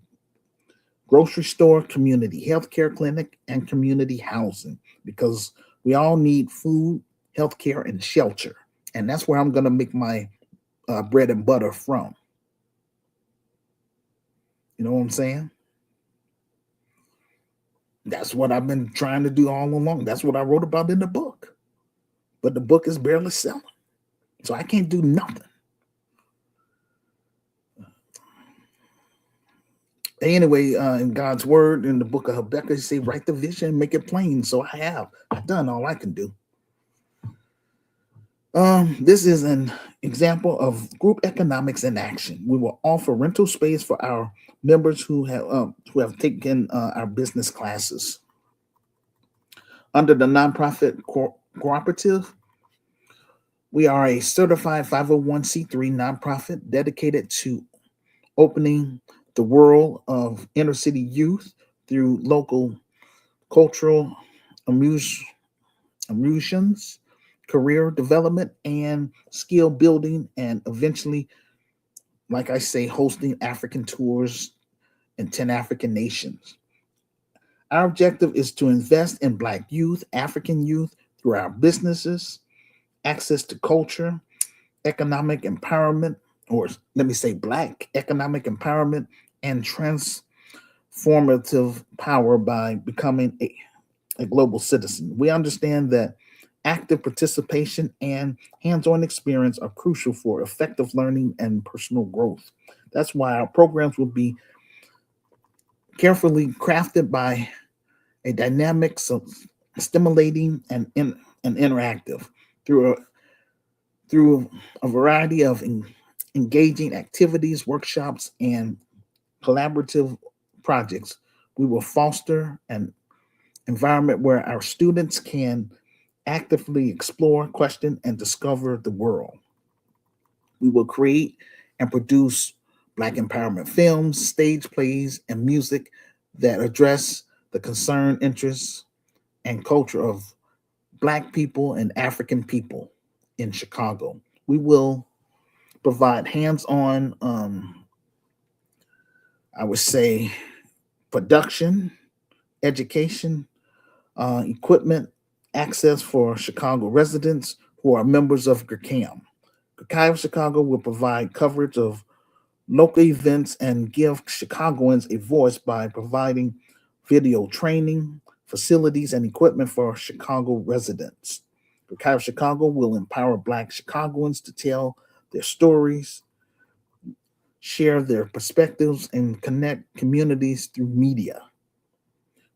grocery store, community healthcare clinic, and community housing, because we all need food, healthcare, and shelter. And that's where I'm going to make my bread and butter from. You know what I'm saying? That's what I've been trying to do all along. That's what I wrote about in the book. But the book is barely selling. So I can't do nothing. Anyway, in God's word, in the book of Habakkuk, he say, write the vision, make it plain. So I have. I've done all I can do. This is an example of group economics in action. We will offer rental space for our members who have taken our business classes. Under the nonprofit cooperative, we are a certified 501c3 nonprofit dedicated to opening the world of inner city youth through local cultural immersions, career development, and skill building, and eventually, like I say, hosting African tours in 10 African nations. Our objective is to invest in Black youth, African youth through our businesses, access to culture, economic empowerment, or let me say Black economic empowerment, and transformative power by becoming a global citizen. We understand that active participation and hands-on experience are crucial for effective learning and personal growth. That's why our programs will be carefully crafted by a dynamic, stimulating, and interactive through a variety of engaging activities, workshops, and collaborative projects. We will foster an environment where our students can actively explore, question, and discover the world. We will create and produce Black empowerment films, stage plays, and music that address the concern, interests, and culture of Black people and African people in Chicago. We will provide hands-on, I would say, production, education, equipment, access for Chicago residents who are members of GRCAM. GRCAM of Chicago will provide coverage of local events and give Chicagoans a voice by providing video training, facilities, and equipment for Chicago residents. GRCAM of Chicago will empower Black Chicagoans to tell their stories, share their perspectives, and connect communities through media.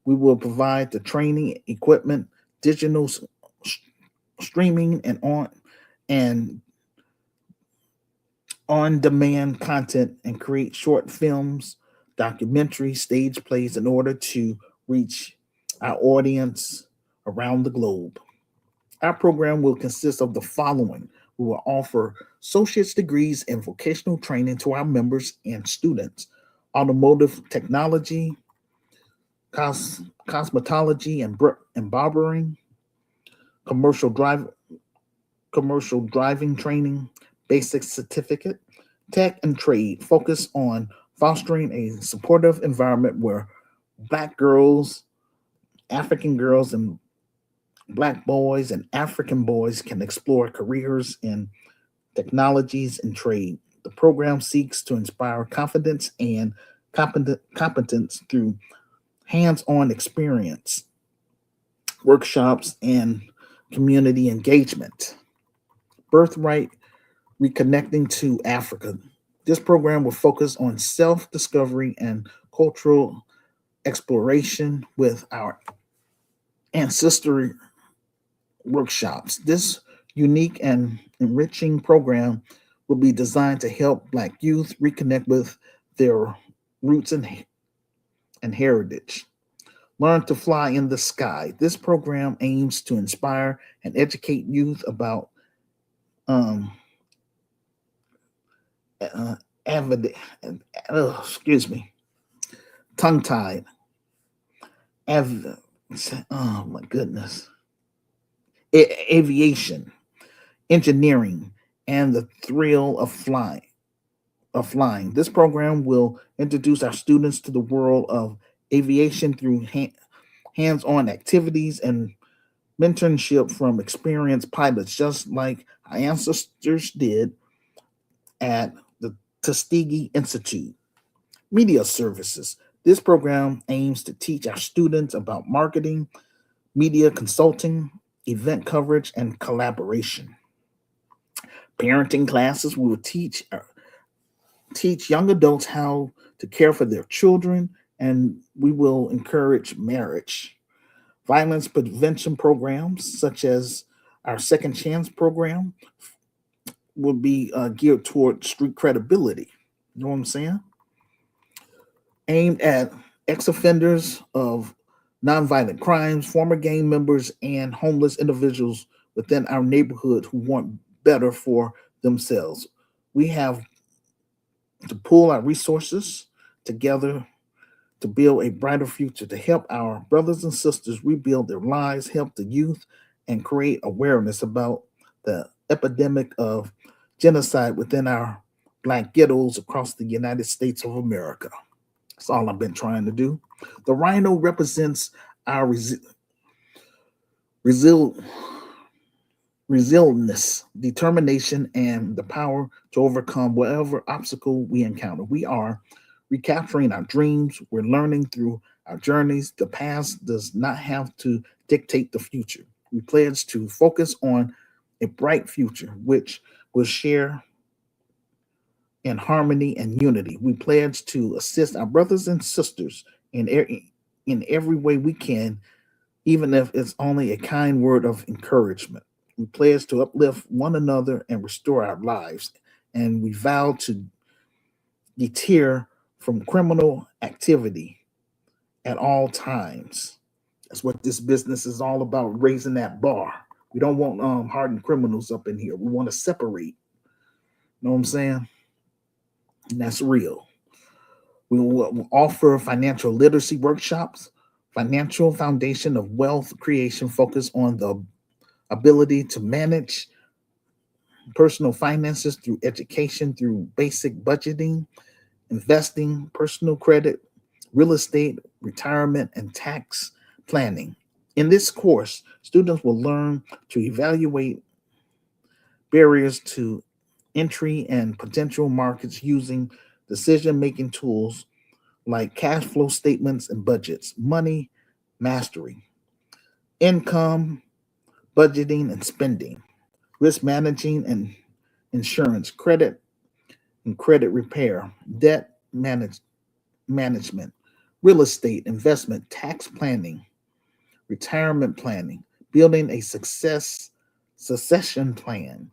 We will provide the training, equipment, digital streaming, and on-demand content, and create short films, documentaries, stage plays in order to reach our audience around the globe. Our program will consist of the following. We will offer associate's degrees and vocational training to our members and students: automotive technology, cosmetology and barbering, commercial drive, commercial driving training, basic certificate, tech and trade, focus on fostering a supportive environment where Black girls, African girls, and Black boys and African boys can explore careers in technologies and trade. The program seeks to inspire confidence and competence through hands on experience, workshops, and community engagement. Birthright Reconnecting to Africa. This program will focus on self discovery and cultural exploration with our ancestry workshops. This unique and enriching program will be designed to help Black youth reconnect with their roots and heritage. Learn to Fly in the Sky. This program aims to inspire and educate youth about um, uh, avid, excuse me, tongue tied, av- oh my goodness, aviation, engineering, and the thrill of flying. This program will introduce our students to the world of aviation through hands-on activities and mentorship from experienced pilots, just like our ancestors did at the Tuskegee Institute. Media services. This program aims to teach our students about marketing, media consulting, event coverage, and collaboration. Parenting classes. We will teach young adults how to care for their children, and we will encourage marriage. Violence prevention programs, such as our Second Chance program, will be geared toward street credibility. You know what I'm saying? Aimed at ex offenders of nonviolent crimes, former gang members, and homeless individuals within our neighborhood who want better for themselves. We have to pool our resources together to build a brighter future, to help our brothers and sisters rebuild their lives, help the youth, and create awareness about the epidemic of genocide within our Black ghettos across the United States of America. That's all I've been trying to do. The rhino represents our resil- resilience, determination, and the power to overcome whatever obstacle we encounter. We are recapturing our dreams. We're learning through our journeys. The past does not have to dictate the future. We pledge to focus on a bright future, which will share in harmony and unity. We pledge to assist our brothers and sisters in every way we can, even if it's only a kind word of encouragement. We pledge to uplift one another and restore our lives. And we vow to deter from criminal activity at all times. That's what this business is all about, raising that bar. We don't want hardened criminals up in here. We want to separate. You know what I'm saying? And that's real. We will offer financial literacy workshops, financial foundation of wealth creation, focus on the ability to manage personal finances through education, through basic budgeting, investing, personal credit, real estate, retirement, and tax planning. In this course, students will learn to evaluate barriers to entry and potential markets using decision making tools like cash flow statements and budgets, money mastery, income, budgeting and spending, risk managing and insurance, credit and credit repair, management, real estate investment, tax planning, retirement planning, building a succession plan.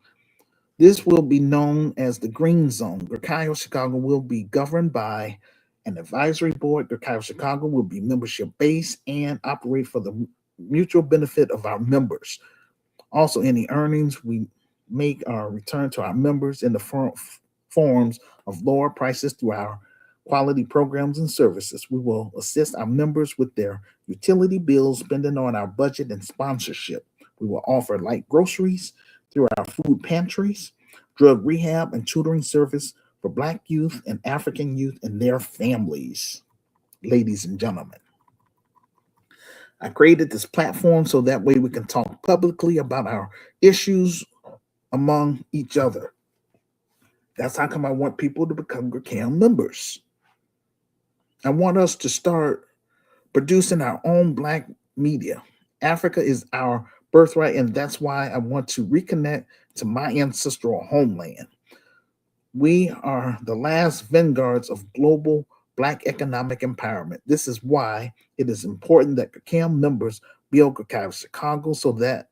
This will be known as the Green Zone. GRCAM Chicago will be governed by an advisory board. GRCAM Chicago will be membership based and operate for the mutual benefit of our members. Also, any earnings we make are returned to our members in the forms of lower prices through our quality programs and services. We will assist our members with their utility bills, spending on our budget and sponsorship. We will offer light groceries through our food pantries, drug rehab and tutoring service for Black youth and African youth and their families. Ladies and gentlemen, I created this platform so that way we can talk publicly about our issues among each other. That's how come I want people to become GRCAM members. I want us to start producing our own Black media. Africa is our birthright, and that's why I want to reconnect to my ancestral homeland. We are the last vanguards of global Black economic empowerment. This is why it is important that GRCAM members build GRCAM Chicago so that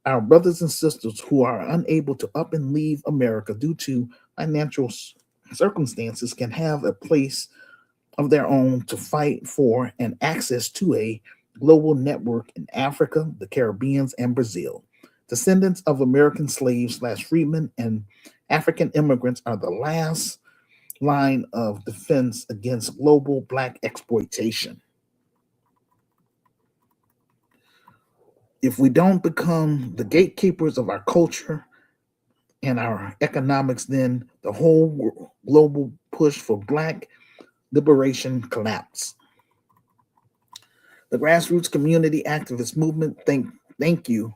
our brothers and sisters who are unable to up and leave America due to financial circumstances can have a place of their own to fight for and access to a global network in Africa, the Caribbean, and Brazil. Descendants of American slaves / freedmen and African immigrants are the last line of defense against global Black exploitation. If we don't become the gatekeepers of our culture and our economics, then the whole global push for Black liberation collapse. The grassroots community activist movement, thank you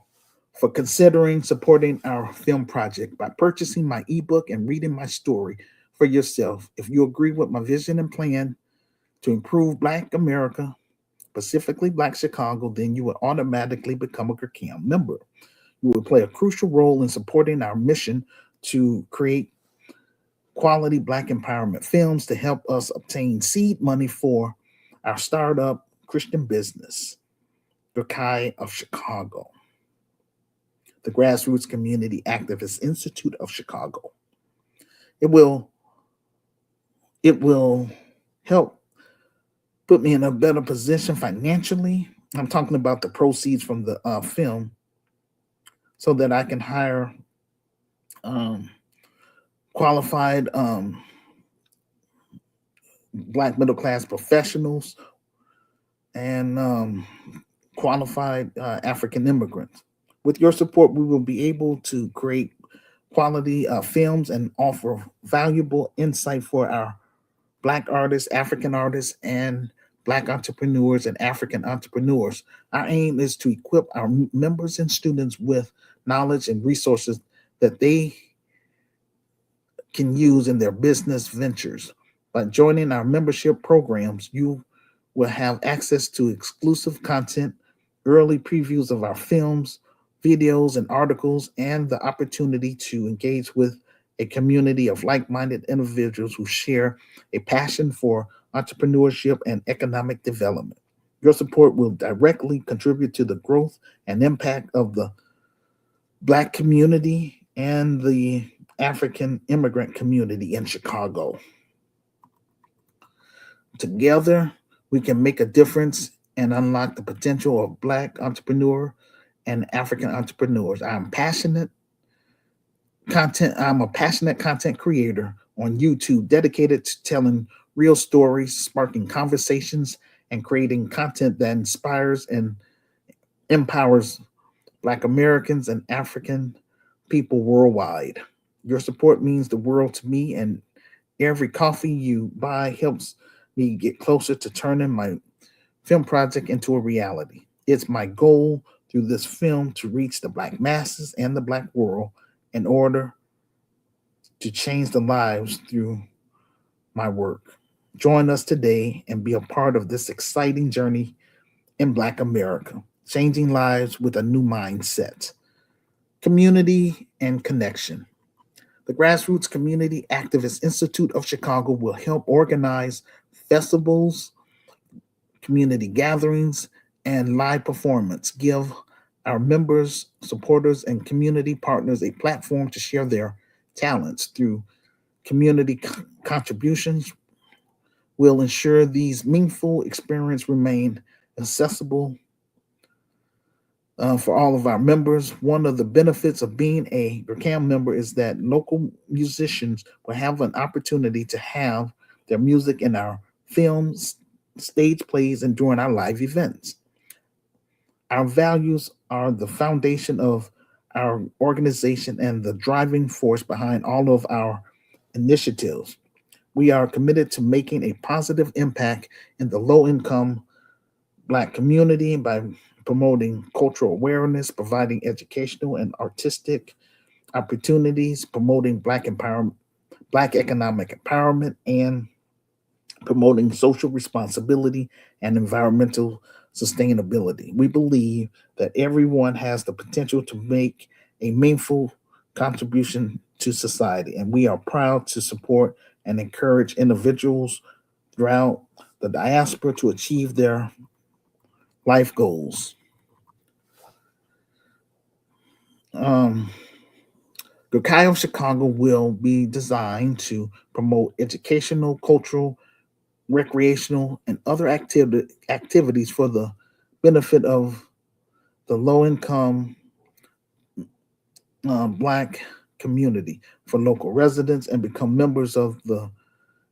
for considering supporting our film project by purchasing my ebook and reading my story for yourself. If you agree with my vision and plan to improve Black America, specifically Black Chicago, then you will automatically become a GRCAM member. You will play a crucial role in supporting our mission to create quality Black empowerment films to help us obtain seed money for our startup Christian business, GRCAI of Chicago, the Grassroots Community Activist Institute of Chicago. It will help put me in a better position financially. I'm talking about the proceeds from the film, so that I can hire qualified Black middle class professionals and qualified African immigrants. With your support, we will be able to create quality films and offer valuable insight for our Black artists, African artists, and Black entrepreneurs and African entrepreneurs. Our aim is to equip our members and students with knowledge and resources that they can use in their business ventures. By joining our membership programs, you will have access to exclusive content, early previews of our films, videos, and articles, and the opportunity to engage with a community of like-minded individuals who share a passion for entrepreneurship and economic development. Your support will directly contribute to the growth and impact of the Black community and the African immigrant community in Chicago. Together, we can make a difference and unlock the potential of Black entrepreneur and African entrepreneurs. I'm a passionate content creator on YouTube dedicated to telling real stories, sparking conversations, and creating content that inspires and empowers Black Americans and African people worldwide. Your support means the world to me, and every coffee you buy helps me get closer to turning my film project into a reality. It's my goal through this film to reach the Black masses and the Black world in order to change the lives through my work. Join us today and be a part of this exciting journey in Black America, changing lives with a new mindset, community, and connection. The Grassroots Community Activist Institute of Chicago will help organize festivals, community gatherings, and live performance, give our members, supporters, and community partners a platform to share their talents through community contributions. Will ensure these meaningful experiences remain accessible for all of our members. One of the benefits of being a GRCAM member is that local musicians will have an opportunity to have their music in our films, stage plays, and during our live events. Our values are the foundation of our organization and the driving force behind all of our initiatives. We are committed to making a positive impact in the low income Black community by promoting cultural awareness, providing educational and artistic opportunities, promoting Black empowerment, Black economic empowerment, and promoting social responsibility and environmental sustainability. We believe that everyone has the potential to make a meaningful contribution to society, and we are proud to support and encourage individuals throughout the diaspora to achieve their life goals. Um, Gokai of Chicago will be designed to promote educational, cultural, recreational, and other activities for the benefit of the low income Black community for local residents and become members of the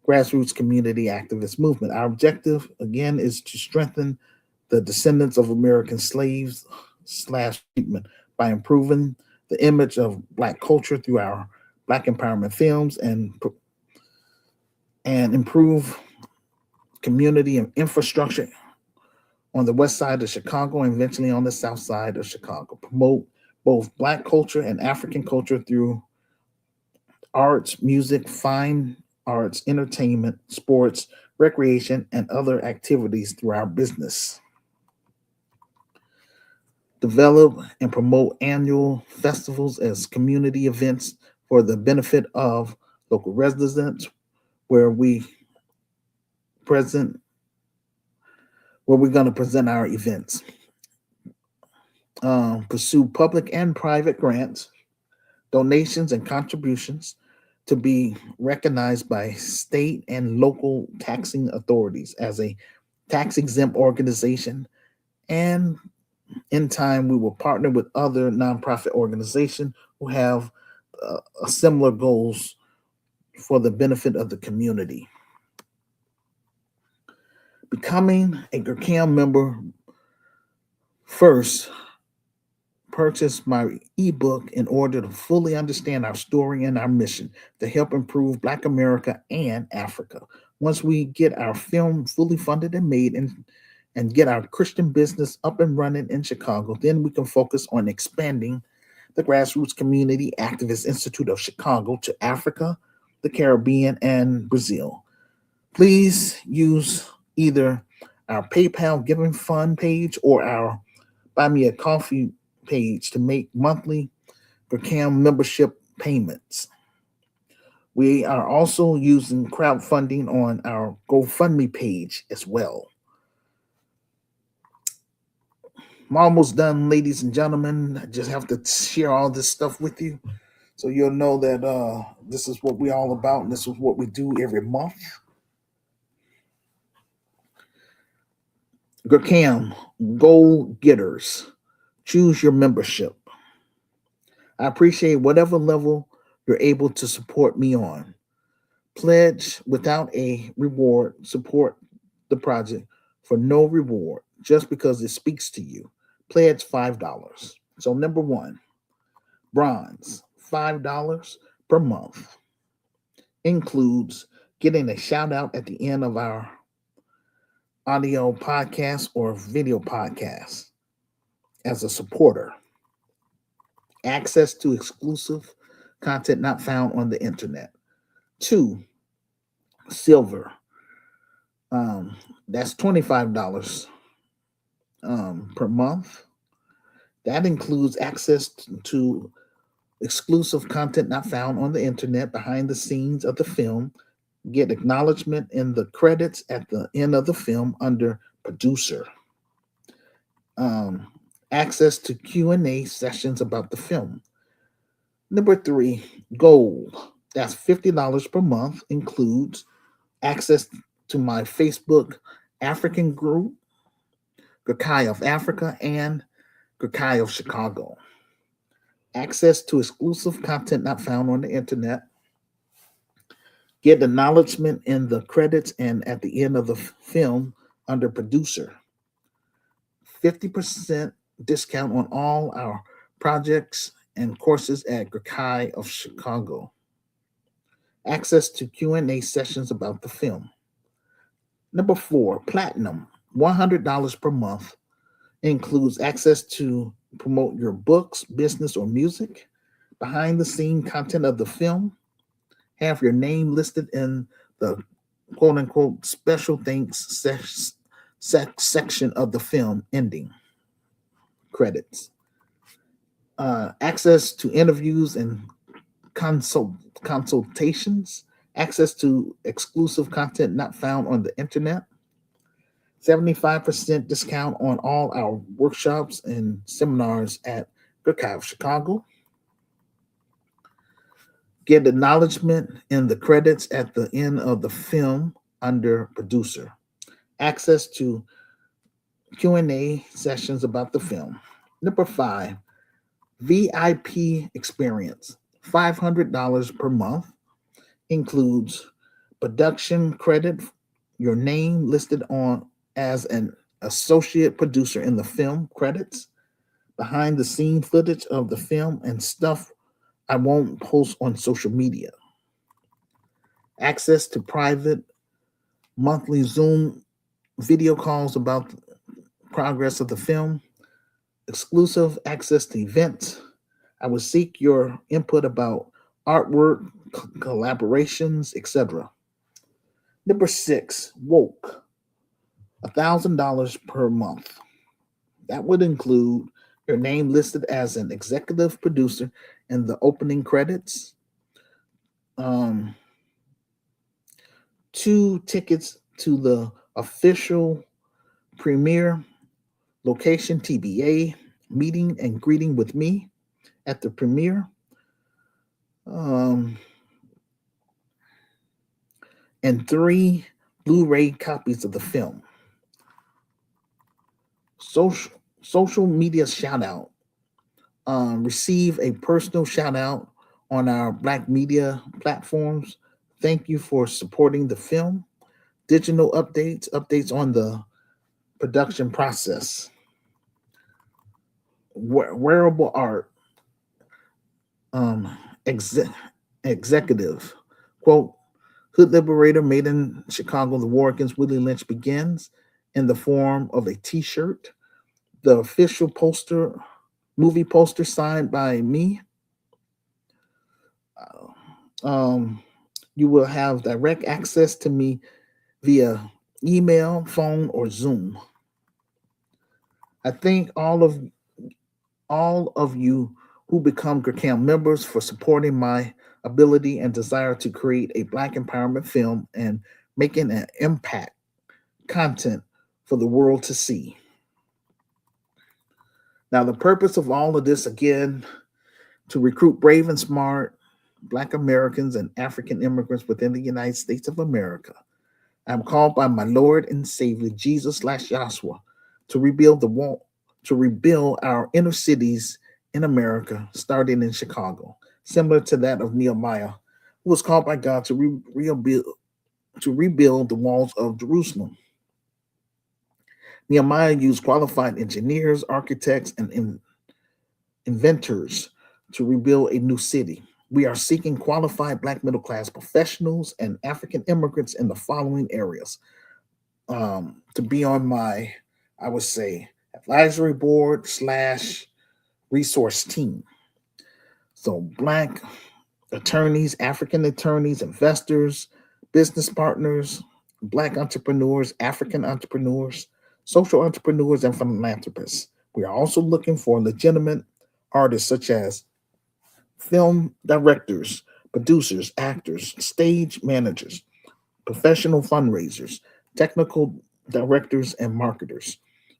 grassroots community activist movement. Our objective, again, is to strengthen the descendants of American slaves slash treatment by improving the image of Black culture through our Black empowerment films and improve community and infrastructure on the west side of Chicago and eventually on the south side of Chicago. Promote both Black culture and African culture through arts, music, fine arts, entertainment, sports, recreation, and other activities through our business. Develop and promote annual festivals as community events for the benefit of local residents where we present where we're going to present our events. Pursue public and private grants, donations, and contributions to be recognized by state and local taxing authorities as a tax exempt organization. And in time, we will partner with other nonprofit organizations who have similar goals for the benefit of the community. Becoming a GRCAM member first, purchase my ebook in order to fully understand our story and our mission to help improve Black America and Africa. Once we get our film fully funded and made and get our Christian business up and running in Chicago, then we can focus on expanding the Grassroots Community Activist Institute of Chicago to Africa, the Caribbean, and Brazil. Please use either our PayPal Giving Fund page or our Buy Me a Coffee page to make monthly GRCAM membership payments. We are also using crowdfunding on our GoFundMe page as well. I'm almost done, ladies and gentlemen. I just have to share all this stuff with you so you'll know that this is what we're all about and this is what we do every month. GRCAM, Goal Getters, choose your membership. I appreciate whatever level you're able to support me on. Pledge without a reward, support the project for no reward, just because it speaks to you. Pledge $5. So, number one, bronze, $5 per month includes getting a shout out at the end of our audio podcast or video podcast as a supporter, access to exclusive content not found on the internet. Two, silver, that's $25 per month. That includes access to exclusive content not found on the internet behind the scenes of the film, get acknowledgement in the credits at the end of the film under producer, um, access to Q&A sessions about the film. Number three, gold. That's $50 per month, includes access to my Facebook African group, GRCAM of Africa, and GRCAM of Chicago. Access to exclusive content not found on the internet, get acknowledgement in the credits and at the end of the film under producer. 50% discount on all our projects and courses at GRCAI of Chicago. Access to Q&A sessions about the film. Number four, platinum, $100 per month, includes access to promote your books, business, or music, behind the scene content of the film, have your name listed in the quote unquote special thanks section of the film ending credits, access to interviews and consultations, access to exclusive content not found on the internet, 75% discount on all our workshops and seminars at GRCAM of Chicago, get acknowledgement in the credits at the end of the film under producer, access to Q&A sessions about the film. Number five, VIP experience, $500 per month, includes production credit, your name listed on as an associate producer in the film credits, behind the scene footage of the film and stuff I won't post on social media, access to private monthly Zoom video calls about the progress of the film, exclusive access to events. I will seek your input about artwork, collaborations, etc. Number six, woke, $1,000 per month. That would include your name listed as an executive producer in the opening credits, um, 2 tickets to the official premiere, location TBA, meeting and greeting with me at the premiere, um, and 3 Blu-ray copies of the film. Social media shout out. Receive a personal shout out on our Black media platforms. Thank you for supporting the film. Digital updates on the production process. Wearable art, um, executive quote, Hood Liberator made in Chicago, the war against Willie Lynch begins in the form of a t-shirt, the official movie poster signed by me. Um, you will have direct access to me via email, phone, or Zoom. I thank all of you who become GRCAM members for supporting my ability and desire to create a Black empowerment film and making an impact content for the world to see. Now, the purpose of all of this, again, to recruit brave and smart Black Americans and African immigrants within the United States of America. I'm called by my Lord and Savior, Jesus / Yahshua, to rebuild the wall, to rebuild our inner cities in America, starting in Chicago, similar to that of Nehemiah, who was called by God to rebuild the walls of Jerusalem. Nehemiah used qualified engineers, architects, and inventors to rebuild a new city. We are seeking qualified Black middle class professionals and African immigrants in the following areas to be on my, I would say, advisory board / resource team. So, Black attorneys, African attorneys, investors, business partners, Black entrepreneurs, African entrepreneurs, social entrepreneurs, and philanthropists. We are also looking for legitimate artists such as film directors, producers, actors, stage managers, professional fundraisers, technical directors, and marketers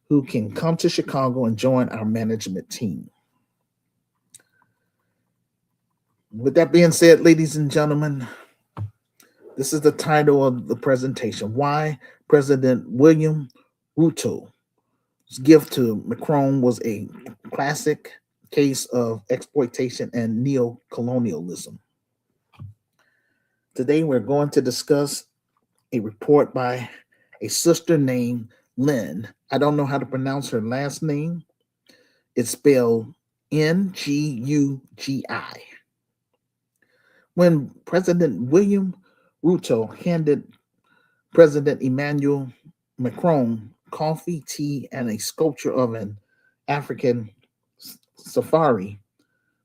who can come to Chicago and join our management team. With that being said, ladies and gentlemen, this is the title of the presentation: Why President William Ruto's gift to Macron was a classic case of exploitation and neo-colonialism. Today, we're going to discuss a report by a sister named Lynn. I don't know how to pronounce her last name. It's spelled Ngugi. When President William Ruto handed President Emmanuel Macron coffee, tea, and a sculpture of an African safari,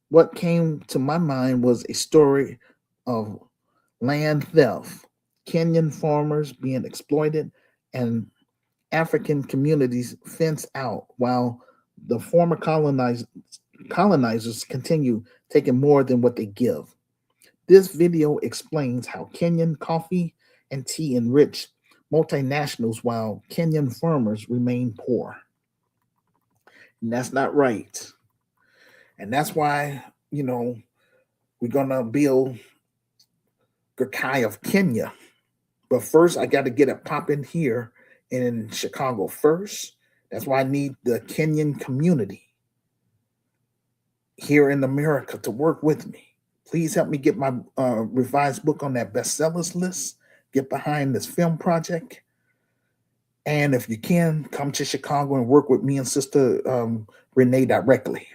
what came to my mind was a story of land theft, Kenyan farmers being exploited, and African communities fenced out while the former colonizers continue taking more than what they give. This video explains how Kenyan coffee and tea enrich multinationals while Kenyan farmers remain poor. And that's not right. And that's why, we're going to build GRCAM of Kenya. But first, I got to get it popping here in Chicago first. That's why I need the Kenyan community here in America to work with me. Please help me get my revised book on that bestsellers list. Get behind this film project. And if you can, come to Chicago and work with me and Sister Renee directly.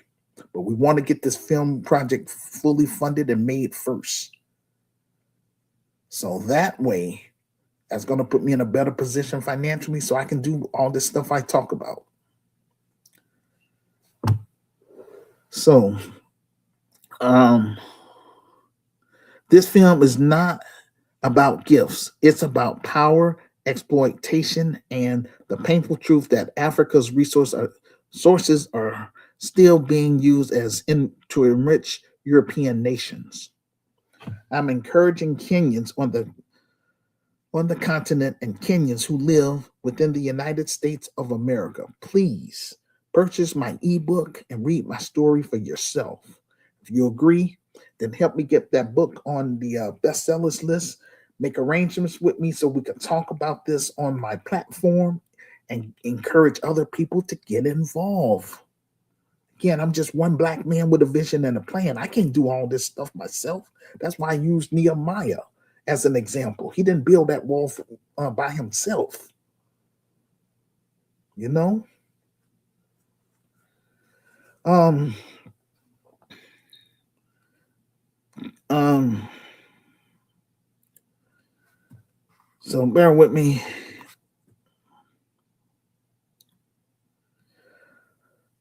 But we want to get this film project fully funded and made first. So that way, that's going to put me in a better position financially so I can do all this stuff I talk about. So, this film is not about gifts. It's about power, exploitation, and the painful truth that Africa's sources are still being used to enrich European nations. I'm encouraging Kenyans on the continent and Kenyans who live within the United States of America. Please purchase my ebook and read my story for yourself. If you agree, then help me get that book on the bestsellers list. Make arrangements with me so we can talk about this on my platform and encourage other people to get involved. Again, I'm just one black man with a vision and a plan. I can't do all this stuff myself. That's why I used Nehemiah as an example. He didn't build that wall by himself. So bear with me.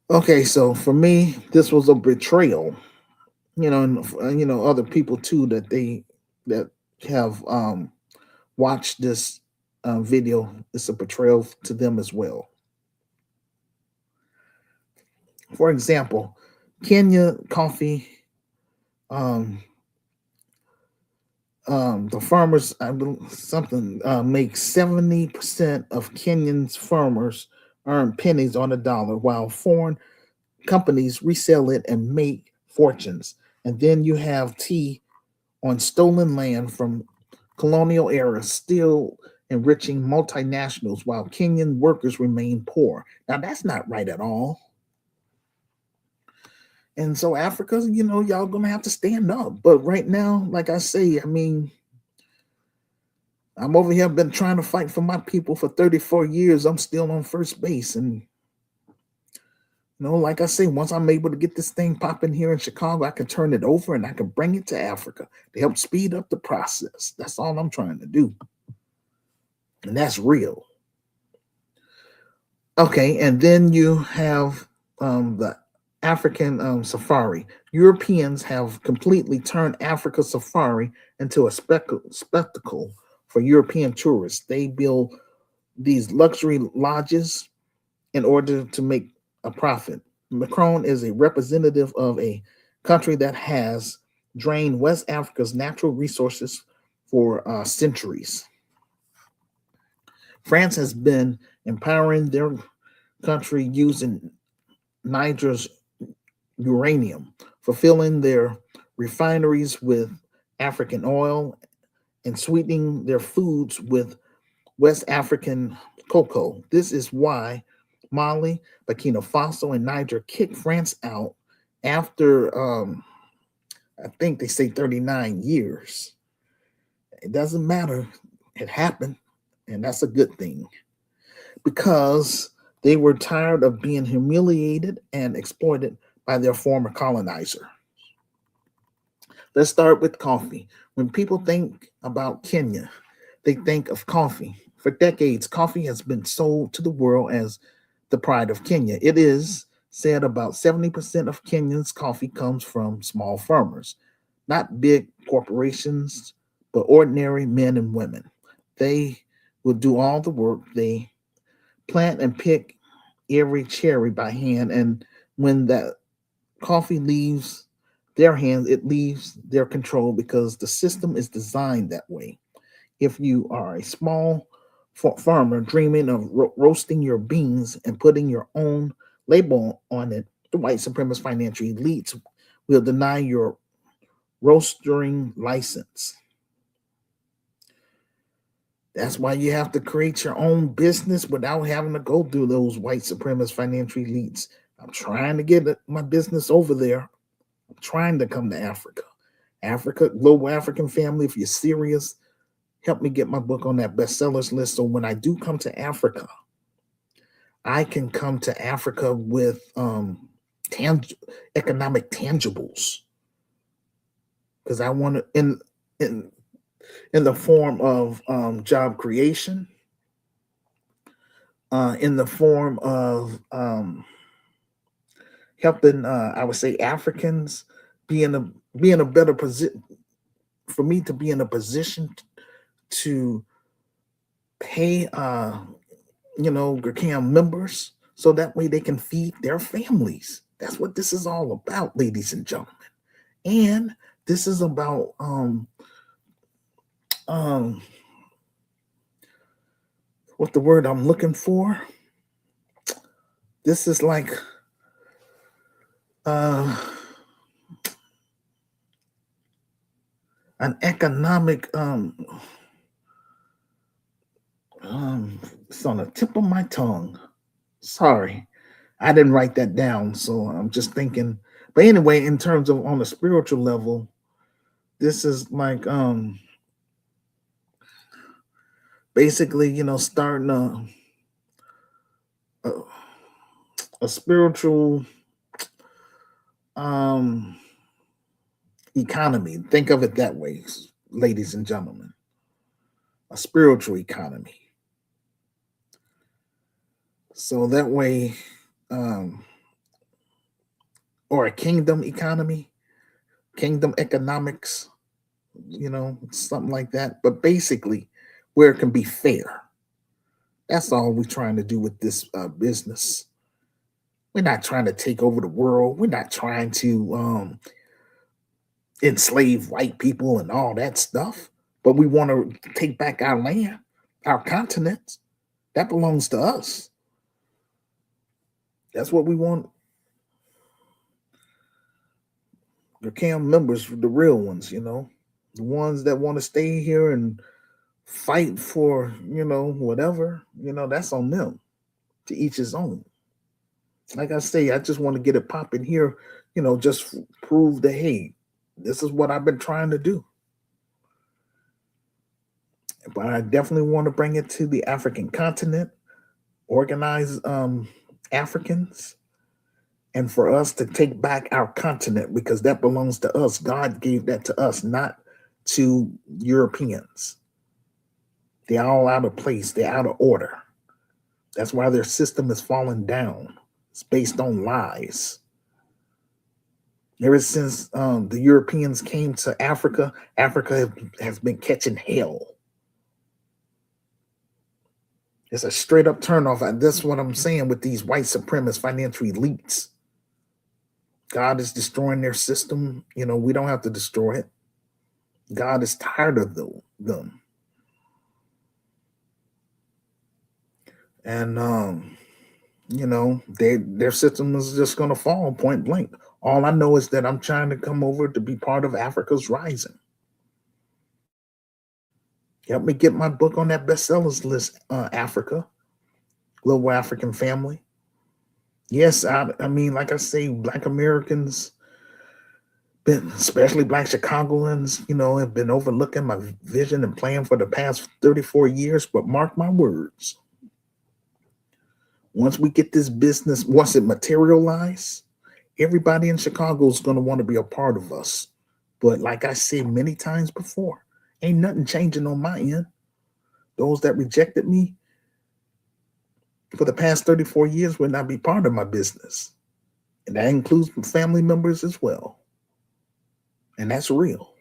Okay, so for me, this was a betrayal. And other people too that have watched this video. It's a betrayal to them as well. For example, Kenya coffee. The farmers, I believe, make 70% of Kenyans farmers earn pennies on a dollar, while foreign companies resell it and make fortunes. And then you have tea on stolen land from colonial era, still enriching multinationals while Kenyan workers remain poor. Now, that's not right at all. And so Africa, y'all going to have to stand up. But right now, like I say, I'm over here, been trying to fight for my people for 34 years. I'm still on first base. And, like I say, once I'm able to get this thing popping here in Chicago, I can turn it over and I can bring it to Africa to help speed up the process. That's all I'm trying to do. And that's real. Okay, and then you have the African safari. Europeans have completely turned Africa safari into a spectacle for European tourists. They build these luxury lodges in order to make a profit. Macron is a representative of a country that has drained West Africa's natural resources for centuries. France has been empowering their country using Niger's uranium, fulfilling their refineries with African oil, and sweetening their foods with West African cocoa. This is why Mali, Burkina Faso, and Niger kicked France out after, I think they say 39 years. It doesn't matter. It happened, and that's a good thing because they were tired of being humiliated and exploited by their former colonizer. Let's start with coffee. When people think about Kenya, they think of coffee. For decades, coffee has been sold to the world as the pride of Kenya. It is said about 70% of Kenyans' coffee comes from small farmers, not big corporations, but ordinary men and women. They will do all the work. They plant and pick every cherry by hand, and when that coffee leaves their hands, it leaves their control because the system is designed that way. If you are a small farmer dreaming of roasting your beans and putting your own label on it, the white supremacist financial elites will deny your roastering license. That's why you have to create your own business without having to go through those white supremacist financial elites. I'm trying to get my business over there. I'm trying to come to Africa. Africa, Global African Family, if you're serious, help me get my book on that bestsellers list. So when I do come to Africa, I can come to Africa with economic tangibles. Because I want to, in the form of job creation, in the form of helping, I would say, Africans be in a better position, for me to be in a position to pay, GRCAM members so that way they can feed their families. That's what this is all about, ladies and gentlemen. And this is about what the word I'm looking for. This is like an economic it's on the tip of my tongue. Sorry, I didn't write that down, so I'm just thinking. But anyway, in terms of on a spiritual level, this is like basically, starting a spiritual economy. Think of it that way, ladies and gentlemen. A spiritual economy. So that way, or a kingdom economy, kingdom economics, something like that. But basically, where it can be fair. That's all we're trying to do with this business. We're not trying to take over the world. We're not trying to enslave white people and all that stuff. But we want to take back our land, our continent. That belongs to us. That's what we want. The CAM members, the real ones, the ones that want to stay here and fight for, whatever, that's on them. To each his own. Like I say, I just want to get it popping here, just prove that, hey, this is what I've been trying to do. But I definitely want to bring it to the African continent, organize Africans, and for us to take back our continent because that belongs to us. God gave that to us, not to Europeans. They're all out of place. They're out of order. That's why their system is falling down. It's based on lies. Ever since the Europeans came to Africa, Africa has been catching hell. It's a straight up turnoff. That's what I'm saying with these white supremacist financial elites. God is destroying their system. We don't have to destroy it. God is tired of them. And their system is just going to fall point blank. All I know is that I'm trying to come over to be part of Africa's rising. Help me get my book on that bestsellers list, Africa, Global African Family. Yes, I mean, like I say, Black Americans, especially Black Chicagoans, have been overlooking my vision and plan for the past 34 years. But mark my words, once we get this business, once it materializes, everybody in Chicago is going to want to be a part of us. But like I said many times before, ain't nothing changing on my end. Those that rejected me for the past 34 years will not be part of my business. And that includes family members as well. And that's real.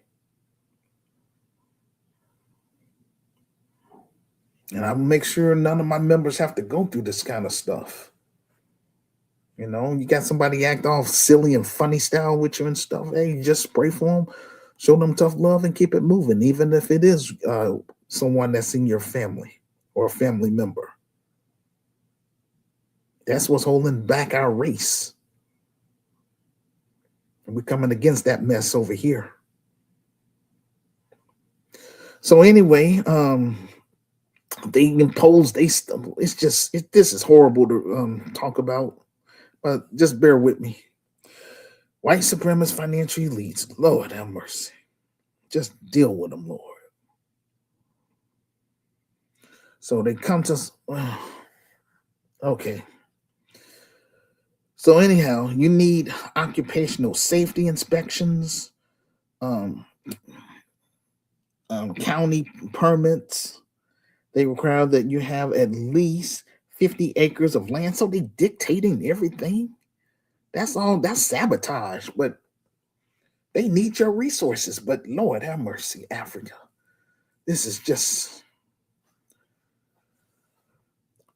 And I make sure none of my members have to go through this kind of stuff. You got somebody act all silly and funny style with you and stuff. Hey, you just pray for them, show them tough love, and keep it moving, even if it is someone that's in your family or a family member. That's what's holding back our race. And we're coming against that mess over here. So anyway, they impose this is horrible to talk about, but just bear with me. White supremacist financial elites, Lord have mercy, just deal with them, Lord. So they come to okay. So anyhow, you need occupational safety inspections, um, county permits. They require that you have at least 50 acres of land. So they dictating everything. That's all. That's sabotage. But they need your resources. But Lord have mercy, Africa. This is just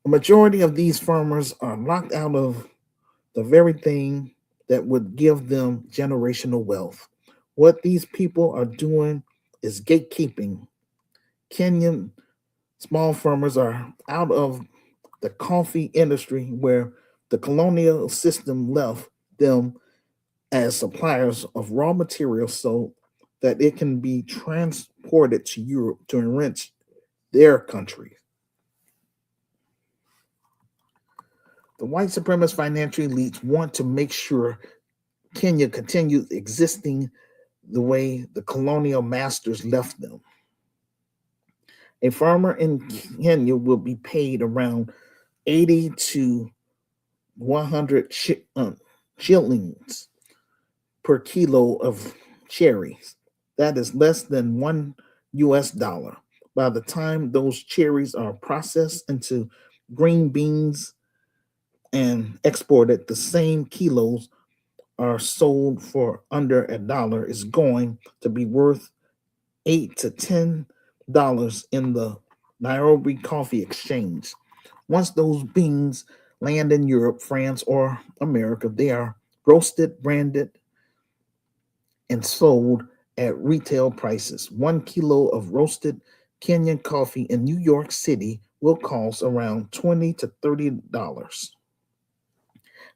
a majority of these farmers are locked out of the very thing that would give them generational wealth. What these people are doing is gatekeeping. Kenyan small farmers are out of the coffee industry where the colonial system left them as suppliers of raw materials so that it can be transported to Europe to enrich their country. The white supremacist financial elites want to make sure Kenya continues existing the way the colonial masters left them. A farmer in Kenya will be paid around 80 to 100 shillings per kilo of cherries. That is less than $1. By the time those cherries are processed into green beans and exported, the same kilos are sold for under $1 is going to be worth $8 to $10 in the Nairobi Coffee Exchange. Once those beans land in Europe, France, or America, they are roasted, branded, and sold at retail prices. 1 kilo of roasted Kenyan coffee in New York City will cost around $20 to $30.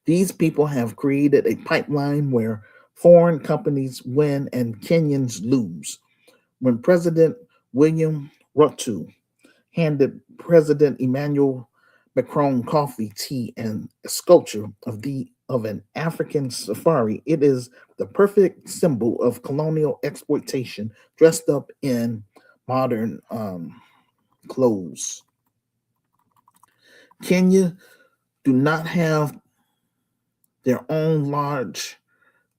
These people have created a pipeline where foreign companies win and Kenyans lose. When President William Ruto handed President Emmanuel Macron coffee, tea, and a sculpture of an African safari, it is the perfect symbol of colonial exploitation dressed up in modern clothes. Kenya do not have their own large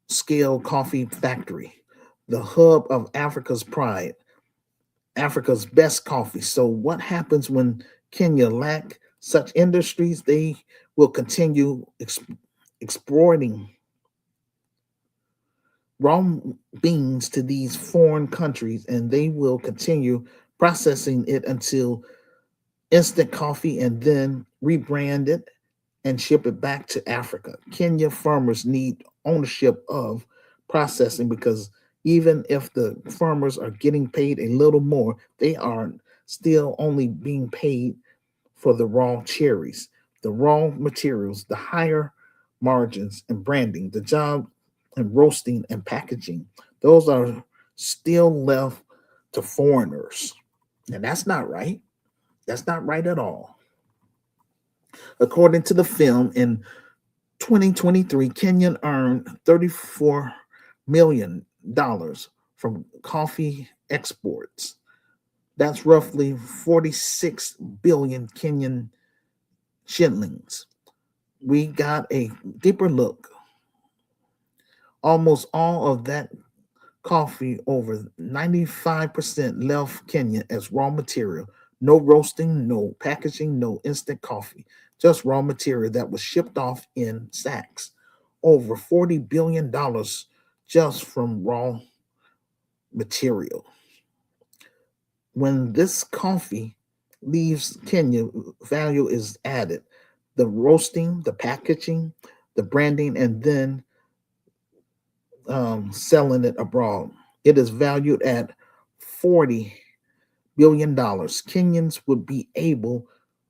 scale coffee factory, the hub of Africa's pride, Africa's best coffee. So, what happens when Kenya lack such industries? They will continue exploiting raw beans to these foreign countries, and they will continue processing it until instant coffee and then rebrand it and ship it back to Africa. Kenya farmers need ownership of processing because even if the farmers are getting paid a little more, they are still only being paid for the raw cherries, the raw materials, the higher margins and branding, the job and roasting and packaging. Those are still left to foreigners. And that's not right. That's not right at all. According to the film, in 2023, Kenya earned $34 million from coffee exports. That's roughly 46 billion Kenyan shillings. We got a deeper look. Almost all of that coffee, over 95%, left Kenya as raw material. No roasting, no packaging, no instant coffee. Just raw material that was shipped off in sacks. Over $40 billion just from raw material. When this coffee leaves Kenya, value is added. The roasting, the packaging, the branding, and then selling it abroad. It is valued at $40 billion. Kenyans would be able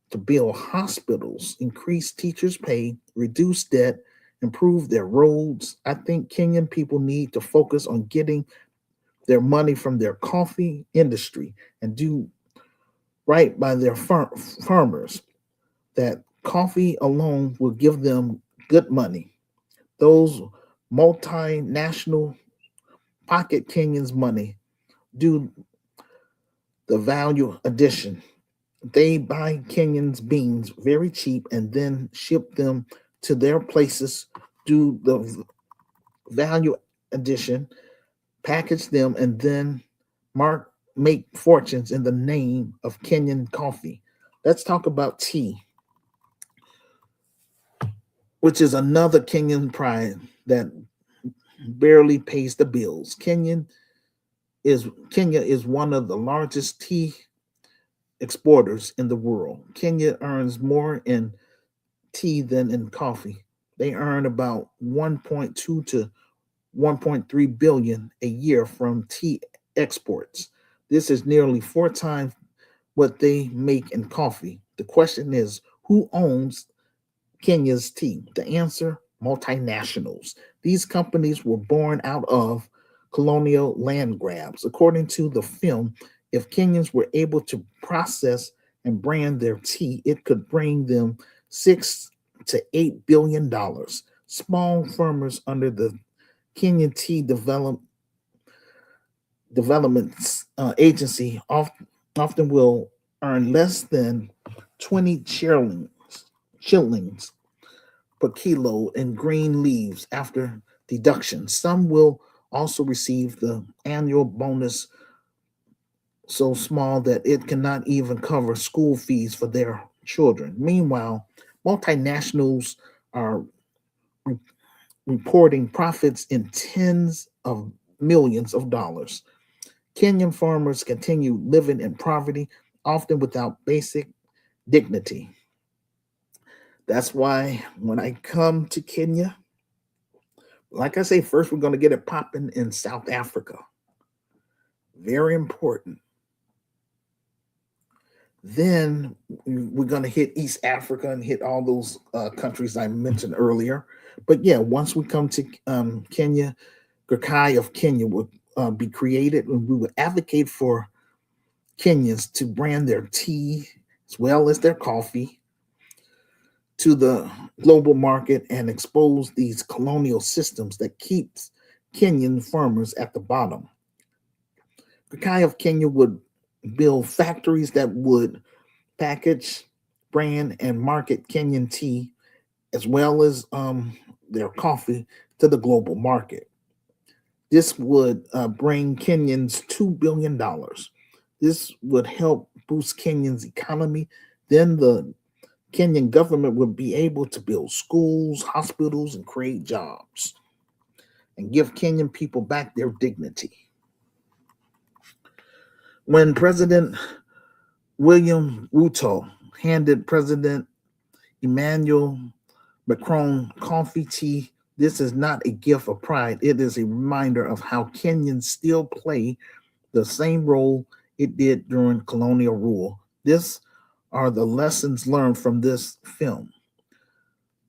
to build hospitals, increase teachers' pay, reduce debt, improve their roads. I think Kenyan people need to focus on getting their money from their coffee industry and do right by their farmers. That coffee alone will give them good money. Those multinational pocket Kenyans' money do the value addition. They buy Kenyans beans very cheap and then ship them to their places, do the value addition, package them, and then make fortunes in the name of Kenyan coffee. Let's talk about tea, which is another Kenyan pride that barely pays the bills. Kenya is one of the largest tea exporters in the world. Kenya earns more in tea than in coffee. They earn about 1.2 to 1.3 billion a year from tea exports. This is nearly four times what they make in coffee. The question is, who owns Kenya's tea? The answer, multinationals. These companies were born out of colonial land grabs. According to the film, if Kenyans were able to process and brand their tea, it could bring them $6 to $8 billion. Small farmers under the Kenyan Tea Development Agency often will earn less than 20 shillings per kilo in green leaves after deduction. Some will also receive the annual bonus so small that it cannot even cover school fees for their children. Meanwhile, multinationals are re- reporting profits in tens of millions of dollars. Kenyan farmers continue living in poverty, often without basic dignity. That's why when I come to Kenya, like I say, first we're going to get it popping in South Africa. Very important. Then we're going to hit East Africa and hit all those countries I mentioned earlier. But yeah, once we come to Kenya, GRCAM of Kenya will be created, and we will advocate for Kenyans to brand their tea as well as their coffee to the global market and expose these colonial systems that keeps Kenyan farmers at the bottom. GRCAM of Kenya would build factories that would package, brand, and market Kenyan tea as well as their coffee to the global market. This would bring Kenyans $2 billion. This would help boost Kenyans' economy. Then the Kenyan government would be able to build schools, hospitals, and create jobs and give Kenyan people back their dignity. When President William Ruto handed President Emmanuel Macron coffee tea. This is not a gift of pride. It is a reminder of how Kenyans still play the same role it did during colonial rule. This are the lessons learned from this film.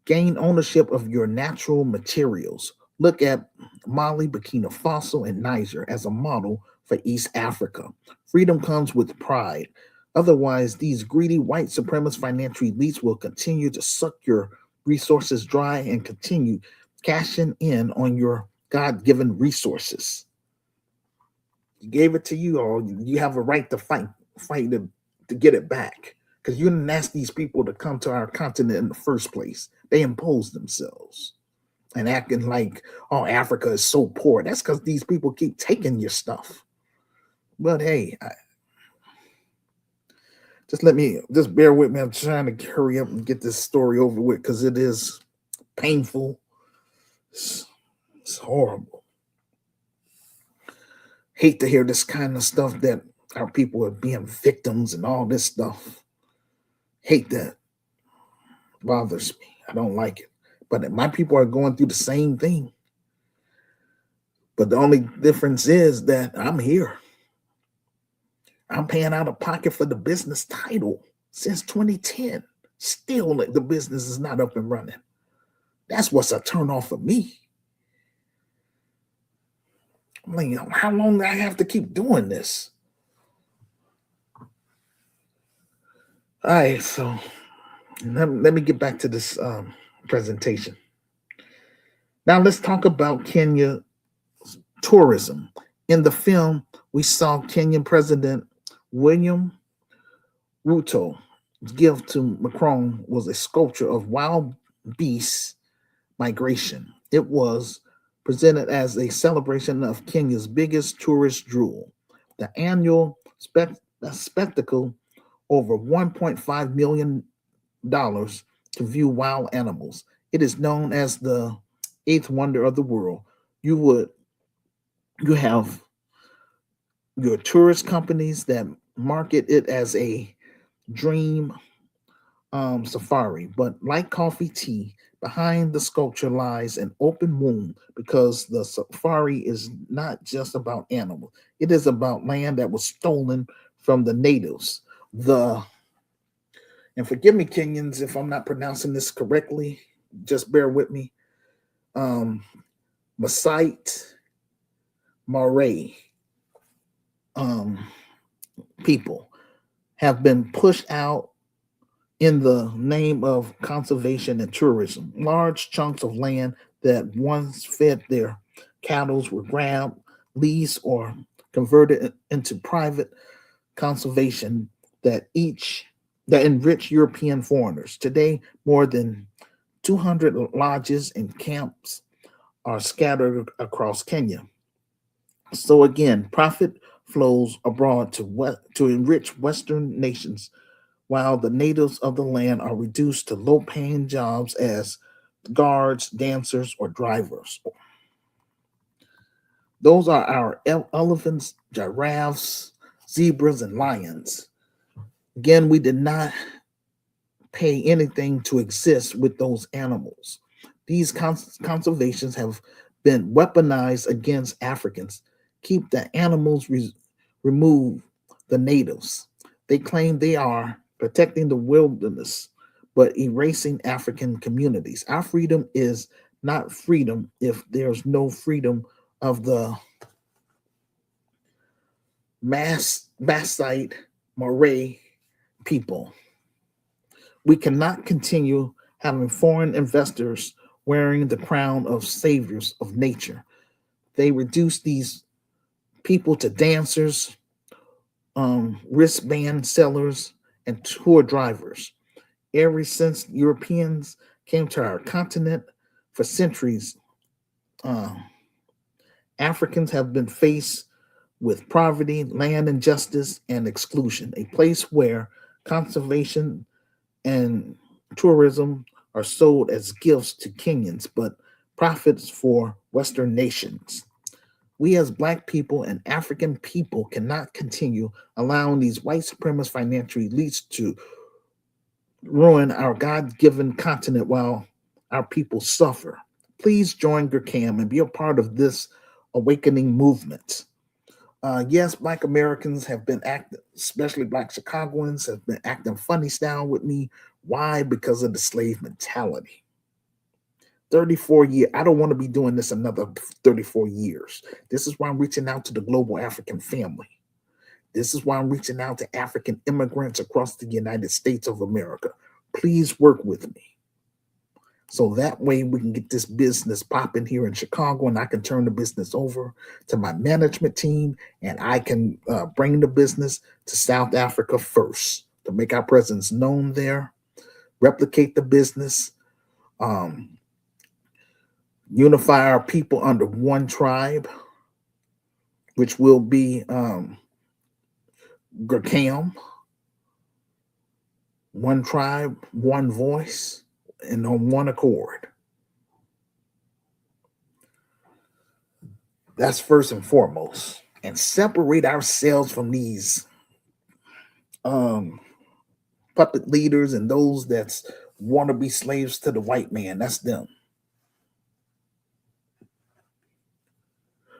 Gain ownership of your natural materials. Look at Mali, Burkina Faso, and Niger as a model for East Africa. Freedom comes with pride. Otherwise, these greedy white supremacist financial elites will continue to suck your resources dry and continue cashing in on your God given resources. He gave it to you, or you have a right to fight to get it back. Because you didn't ask these people to come to our continent in the first place. They imposed themselves and acting like, oh, Africa is so poor. That's because these people keep taking your stuff. But hey, just bear with me. I'm trying to hurry up and get this story over with because it is painful. It's horrible. Hate to hear this kind of stuff that our people are being victims and all this stuff. Hate that. Bothers me. I don't like it. But my people are going through the same thing. But the only difference is that I'm here. I'm paying out of pocket for the business title since 2010. Still, the business is not up and running. That's what's a turn off for me. I'm like, how long do I have to keep doing this? All right, so let me get back to this presentation. Now let's talk about Kenya tourism. In the film, we saw Kenyan President William Ruto's gift to Macron was a sculpture of wild beast migration. It was presented as a celebration of Kenya's biggest tourist jewel. The annual spectacle over $1.5 million to view wild animals. It is known as the eighth wonder of the world. You have your tourist companies that market it as a dream safari, but like coffee tea, behind the sculpture lies an open wound because the safari is not just about animals. It is about land that was stolen from the natives. And forgive me, Kenyans, if I'm not pronouncing this correctly. Just bear with me. Masite Marais people have been pushed out in the name of conservation and tourism. Large chunks of land that once fed their cattle were grabbed, leased, or converted into private conservation that enrich European foreigners. Today, more than 200 lodges and camps are scattered across Kenya. So again, profit flows abroad to enrich Western nations, while the natives of the land are reduced to low-paying jobs as guards, dancers, or drivers. Those are our elephants, giraffes, zebras, and lions. Again, we did not pay anything to exist with those animals. These conservations have been weaponized against Africans. Keep the animals, remove the natives. They claim they are protecting the wilderness, but erasing African communities. Our freedom is not freedom if there's no freedom of the Maasai Marais people. We cannot continue having foreign investors wearing the crown of saviors of nature. They reduce these people to dancers, wristband sellers, and tour drivers. Ever since Europeans came to our continent for centuries, Africans have been faced with poverty, land injustice, and exclusion, a place where conservation and tourism are sold as gifts to Kenyans, but profits for Western nations. We as Black people and African people cannot continue allowing these white supremacist financial elites to ruin our God given continent while our people suffer. Please join GRCAM and be a part of this awakening movement. Yes, Black Americans have been acting, especially Black Chicagoans, have been acting funny style with me. Why? Because of the slave mentality. 34 years. I don't want to be doing this another 34 years. This is why I'm reaching out to the global African family. This is why I'm reaching out to African immigrants across the United States of America. Please work with me. So that way we can get this business popping here in Chicago, and I can turn the business over to my management team, and I can bring the business to South Africa first to make our presence known there, replicate the business, um, unify our people under one tribe, which will be GRCAM, one tribe, one voice, and on one accord. That's first and foremost. And separate ourselves from these puppet leaders and those that want to be slaves to the white man. That's them.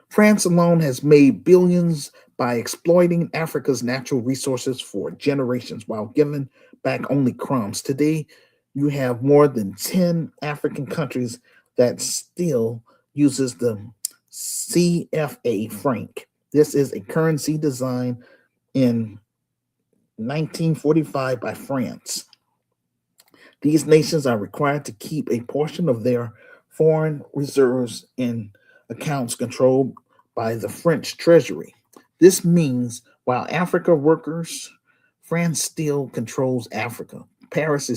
France alone has made billions by exploiting Africa's natural resources for generations while giving back only crumbs. Today, you have more than 10 African countries that still uses the CFA franc. This is a currency designed in 1945 by France. These nations are required to keep a portion of their foreign reserves in accounts controlled by the French treasury. This means while Africa workers, France still controls Africa. Paris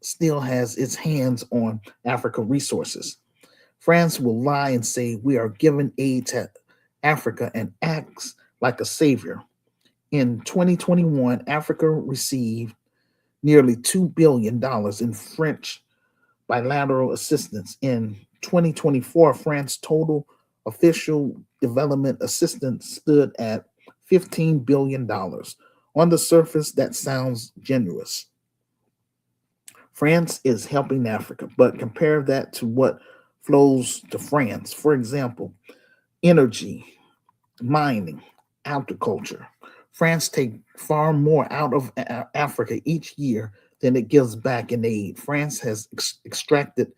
still has its hands on Africa resources. France will lie and say we are giving aid to Africa and acts like a savior. In 2021, Africa received nearly $2 billion in French bilateral assistance. In 2024, France's total official development assistance stood at $15 billion. On the surface, that sounds generous. France is helping Africa, but compare that to what flows to France. For example, energy, mining, agriculture. France takes far more out of Africa each year than it gives back in aid. France has extracted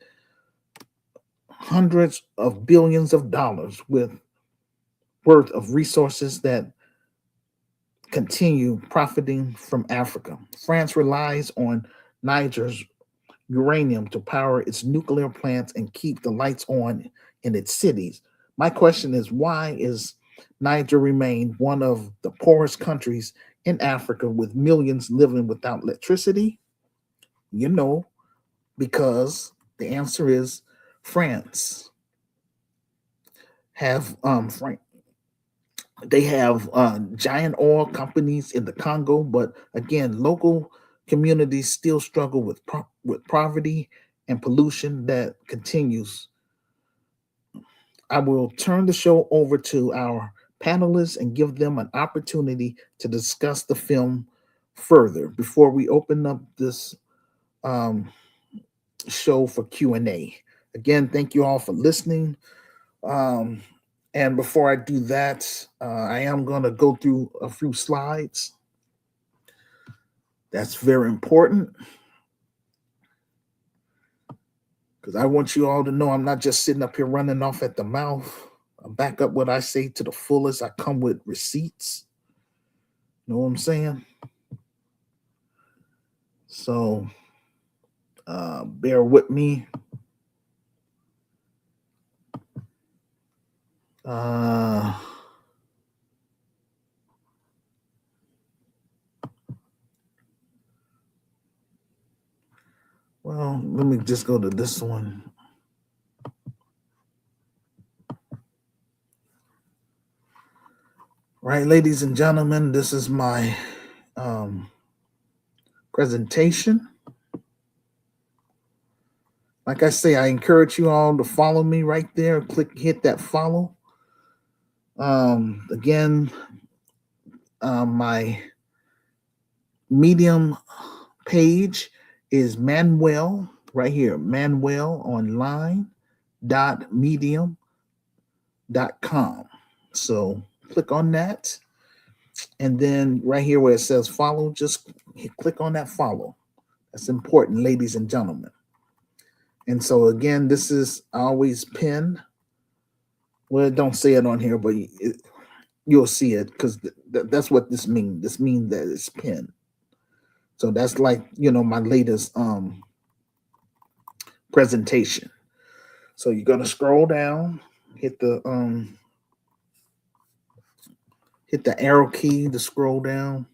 hundreds of billions of dollars worth of resources that continue profiting from Africa. France relies on Niger's uranium to power its nuclear plants and keep the lights on in its cities. My question is, why is Niger remain one of the poorest countries in Africa with millions living without electricity? You know, because the answer is France have they have giant oil companies in the Congo, but again, local communities still struggle with poverty and pollution that continues. I will turn the show over to our panelists and give them an opportunity to discuss the film further before we open up this um, show for Q&A. Again, thank you all for listening. And before I do that, I am going to go through a few slides. That's very important because I want you all to know I'm not just sitting up here running off at the mouth. I back up what I say to the fullest. I come with receipts. Know what I'm saying? So bear with me. Well, let me just go to this one. Right, ladies and gentlemen, this is my presentation. Like I say, I encourage you all to follow me right there. Hit that follow. Again, my Medium page is Manuel, right here, manuelonline.medium.com. So click on that. And then right here where it says follow, just click on that follow. That's important, ladies and gentlemen. And so again, this is always pinned. Well, don't say it on here, but you'll see it because that's what this means. This means that it's pinned. So that's like, my latest presentation. So you're gonna scroll down, hit the arrow key to scroll down.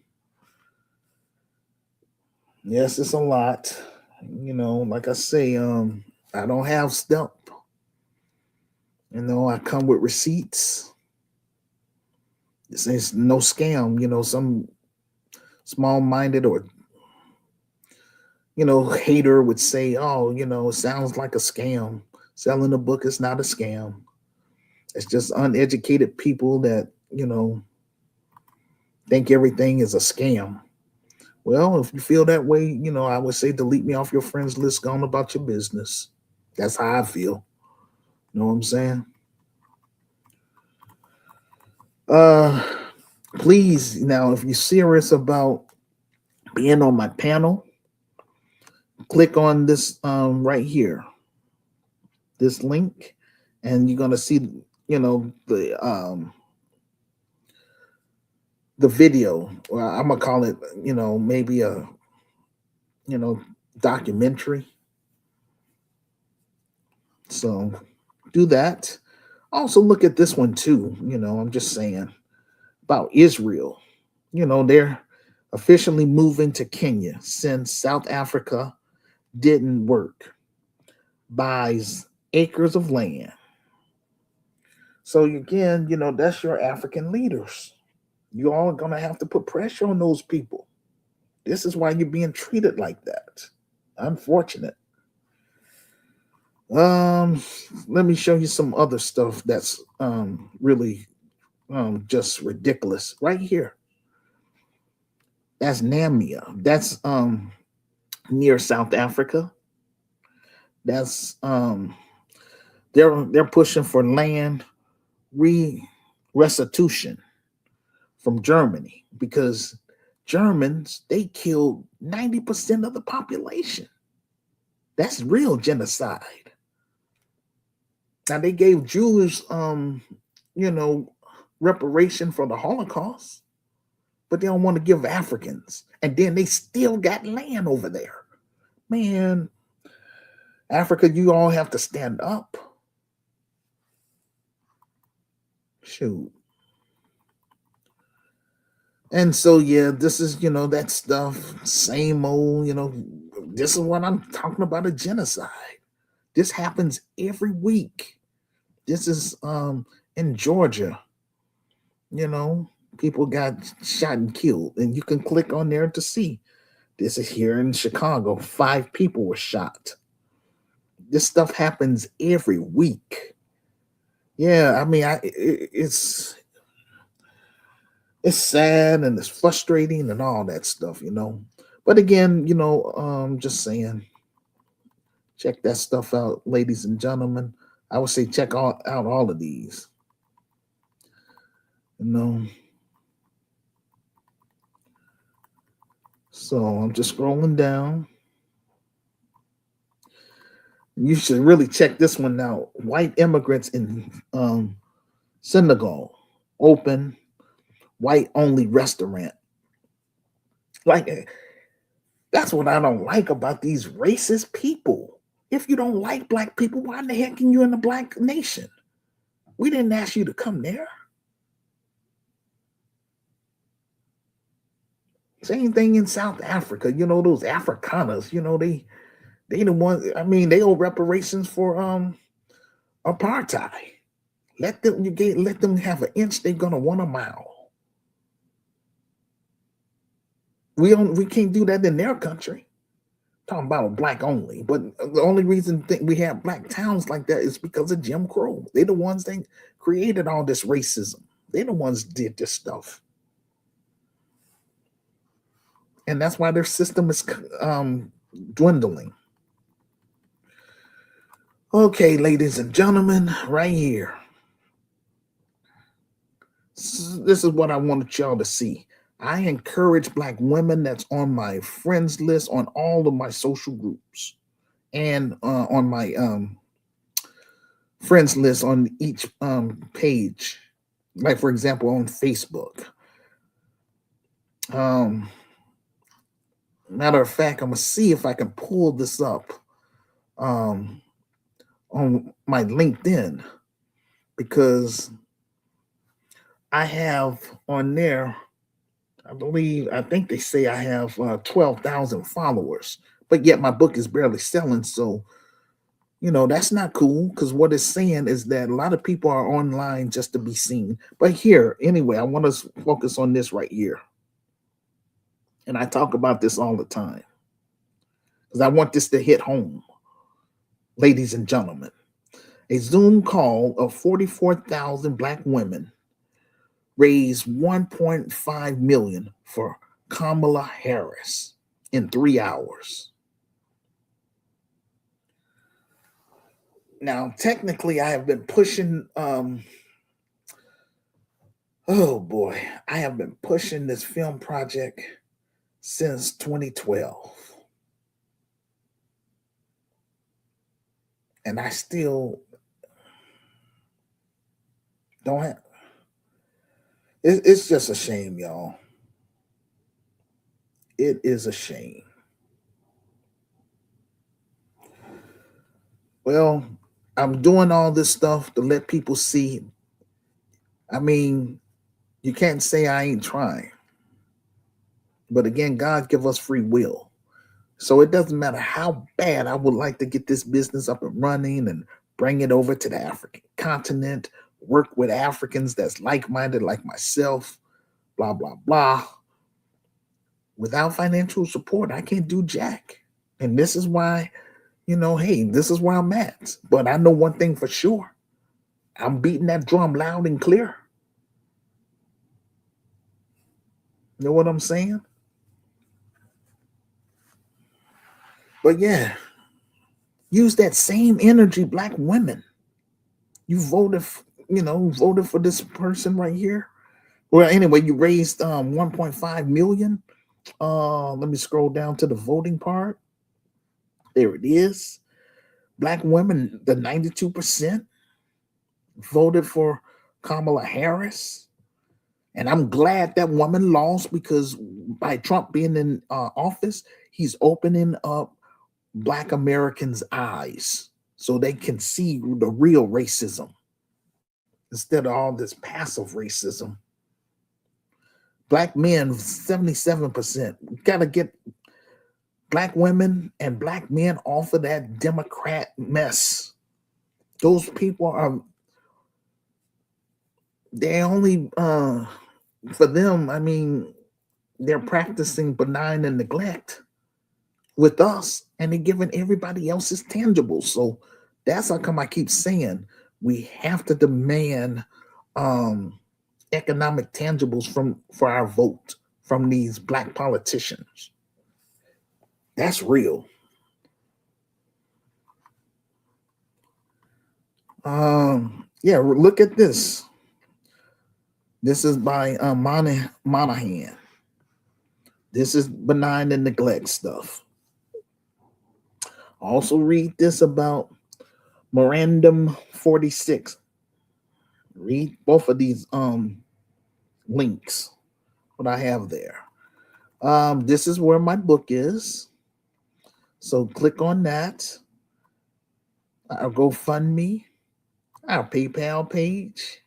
Yes, it's a lot. Like I say, I don't have stuff. I come with receipts. This is no scam. Some small-minded or hater would say, oh, it sounds like a scam. Selling a book is not a scam. It's just uneducated people that, think everything is a scam. Well, if you feel that way, I would say delete me off your friends list, go on about your business. That's how I feel. You know what I'm saying? Please, now, if you're serious about being on my panel, click on this right here, this link, and you're gonna see, the video. Well, I'm gonna call it, maybe a, documentary. So do that. Also look at this one too. I'm just saying about Israel. They're officially moving to Kenya since South Africa didn't work. Buys acres of land. So again, that's your African leaders. You all are gonna have to put pressure on those people. This is why you're being treated like that. Unfortunate. Let me show you some other stuff that's really just ridiculous. Right here. That's Namibia. That's near South Africa. That's they're pushing for land restitution from Germany because Germans, they killed 90% of the population. That's real genocide. Now they gave Jews reparation for the Holocaust, but they don't want to give Africans. And then they still got land over there. Man, Africa, you all have to stand up. Shoot. And so, yeah, this is, that stuff, same old, this is what I'm talking about, a genocide. This happens every week. This is in Georgia, people got shot and killed. And you can click on there to see. This is here in Chicago. 5 people were shot. This stuff happens every week. Yeah, I mean, it's sad and it's frustrating and all that stuff, But again, just saying, check that stuff out, ladies and gentlemen. I would say check out all of these. So I'm just scrolling down. You should really check this one out. White immigrants in Senegal open white only restaurant. Like, that's what I don't like about these racist people. If you don't like black people, why the heck are you in the black nation? We didn't ask you to come there. Same thing in South Africa. Those Afrikaners, they the ones, I mean, they owe reparations for apartheid. Let them have an inch, they're gonna want a mile. We can't do that in their country. Talking about black only, but the only reason we have black towns like that is because of Jim Crow. They're the ones that created all this racism. They're the ones that did this stuff, and that's why their system is dwindling. Okay, ladies and gentlemen, right here. This is what I wanted y'all to see. I encourage Black women that's on my friends list on all of my social groups and on my friends list on each page. Like, for example, on Facebook. Um, Matter of fact, I'm going to see if I can pull this up um, on my LinkedIn, because I have on there, I think they say I have 12,000 followers, but yet my book is barely selling. So, that's not cool, because what it's saying is that a lot of people are online just to be seen. But here, anyway, I want to focus on this right here. And I talk about this all the time because I want this to hit home, ladies and gentlemen. A Zoom call of 44,000 Black women raised 1.5 million for Kamala Harris in 3 hours. Now, technically, I have been pushing. Oh boy, I have been pushing this film project since 2012, and I still don't have. It's just a shame, y'all. It is a shame. Well, I'm doing all this stuff to let people see. I mean, you can't say I ain't trying. But again, God give us free will. So it doesn't matter how bad I would like to get this business up and running and bring it over to the African continent, work with Africans that's like-minded like myself, blah, blah, blah. Without financial support, I can't do jack. And this is why, hey, this is where I'm at. But I know one thing for sure. I'm beating that drum loud and clear. You know what I'm saying? But yeah, use that same energy, Black women. You voted for this person right here. Well, anyway, you raised 1.5 million. Let me scroll down to the voting part. There it is. Black women, the 92% voted for Kamala Harris. And I'm glad that woman lost, because by Trump being in office, he's opening up Black Americans' eyes so they can see the real racism instead of all this passive racism. Black men, 77%. We got to get Black women and Black men off of that Democrat mess. Those people are, they only, for them, I mean, they're practicing benign and neglect with us, and they're giving everybody else's tangibles. So that's how come I keep saying we have to demand economic tangibles for our vote from these Black politicians. That's real. Yeah, look at this. This is by Monahan. This is benign and neglect stuff. Also read this about Memorandum 46. Read both of these links, what I have there. This is where my book is. So click on that. Our GoFundMe, our PayPal page.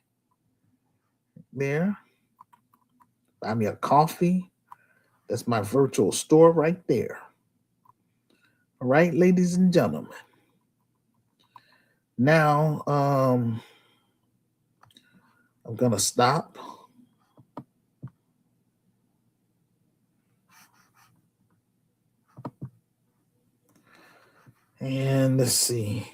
There. Buy me a coffee. That's my virtual store right there. All right, ladies and gentlemen. Now, I'm going to stop. And let's see.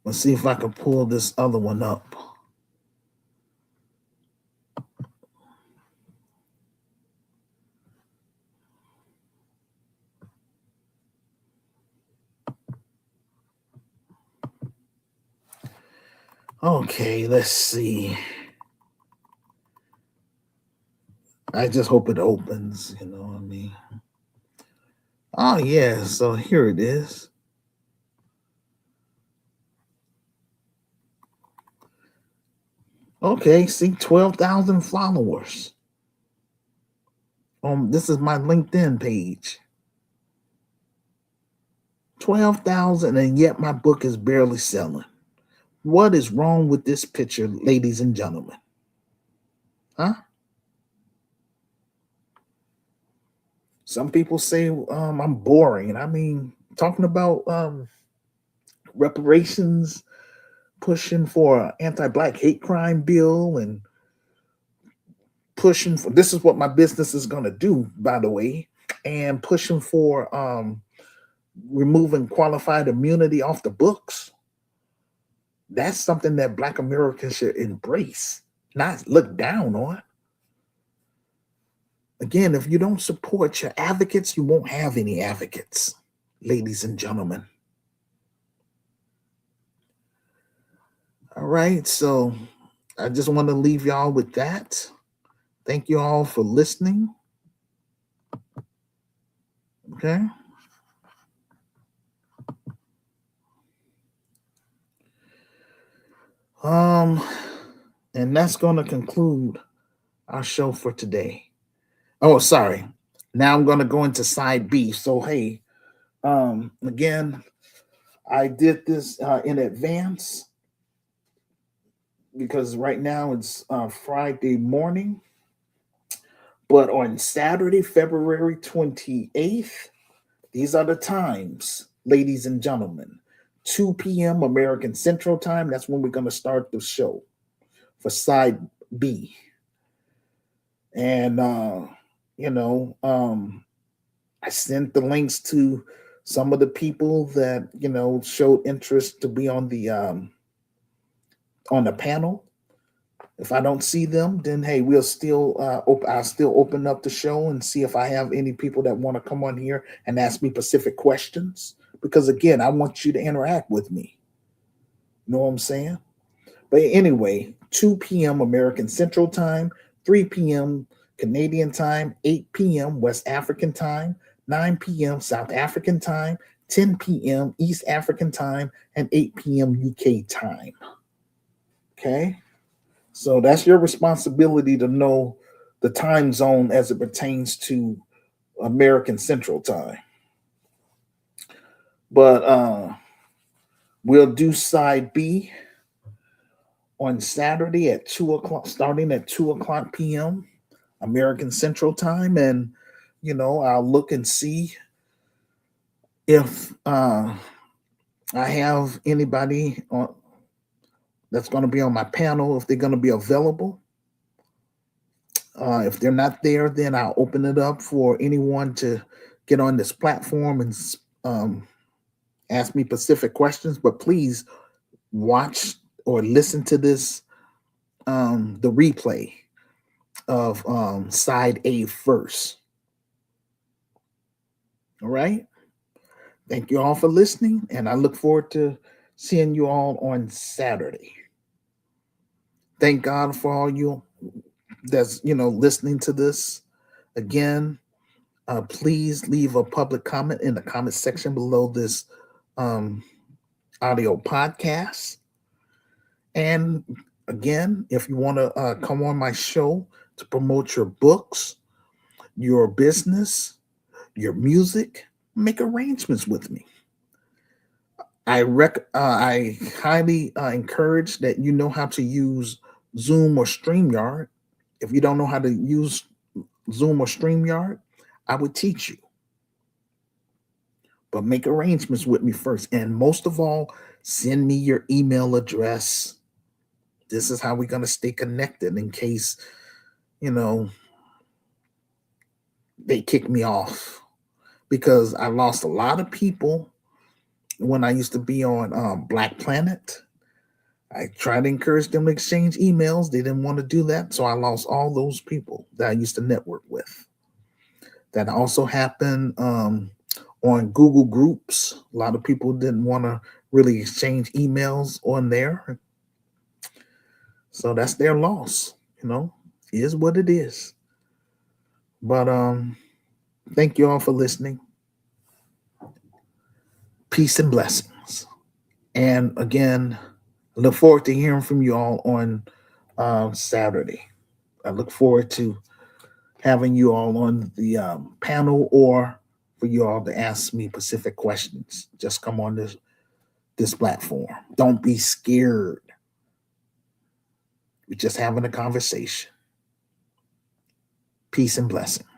Let's see if I can pull this other one up. Okay, let's see. I just hope it opens, you know what I mean? Oh, yeah, so here it is. Okay, see, 12,000 followers. This is my LinkedIn page. 12,000, and yet my book is barely selling. What is wrong with this picture, ladies and gentlemen? Huh? Some people say I'm boring. I mean, talking about reparations, pushing for an anti-black hate crime bill, and pushing for this is what my business is going to do, by the way, and pushing for removing qualified immunity off the books. That's something that Black Americans should embrace, not look down on. Again, if you don't support your advocates, you won't have any advocates, ladies and gentlemen. All right, so I just want to leave y'all with that. Thank you all for listening. Okay. Um, and that's going to conclude our show for today. Oh, sorry. Now I'm going to go into side B. So, hey, again, I did this in advance because right now it's Friday morning. But on Saturday, February 28th, these are the times, ladies and gentlemen. 2 p.m. American Central Time. That's when we're going to start the show for side B. And, you know, I sent the links to some of the people that, you know, showed interest to be on the panel. If I don't see them, then hey, we'll still I'll still open up the show and see if I have any people that want to come on here and ask me specific questions. Because again, I want you to interact with me. You know what I'm saying? But anyway, 2 p.m. American Central Time, 3 p.m. Canadian Time, 8 p.m. West African Time, 9 p.m. South African Time, 10 p.m. East African Time, and 8 p.m. UK Time. Okay? So that's your responsibility to know the time zone as it pertains to American Central Time. But we'll do side B on Saturday at 2 o'clock, starting at 2 o'clock p.m. American Central Time, and you know I'll look and see if I have anybody that's going to be on my panel, if they're going to be available. If they're not there, then I'll open it up for anyone to get on this platform and ask me specific questions. But please watch or listen to this, the replay of side A first. All right. Thank you all for listening, and I look forward to seeing you all on Saturday. Thank God for all you that's listening to this. Again, please leave a public comment in the comment section below this audio podcast. And again, if you want to come on my show to promote your books, your business, your music, make arrangements with me. I highly encourage that you know how to use Zoom or StreamYard. If you don't know how to use Zoom or StreamYard, I would teach you. But make arrangements with me first. And most of all, send me your email address. This is how we're going to stay connected in case, they kick me off. Because I lost a lot of people when I used to be on Black Planet. I tried to encourage them to exchange emails. They didn't want to do that. So I lost all those people that I used to network with. That also happened on Google Groups. A lot of people didn't want to really exchange emails on there. So that's their loss, is what it is. But thank you all for listening. Peace and blessings. And again, I look forward to hearing from you all on Saturday. I look forward to having you all on the panel, or for you all to ask me specific questions. Just come on this platform. Don't be scared. We're just having a conversation. Peace and blessings.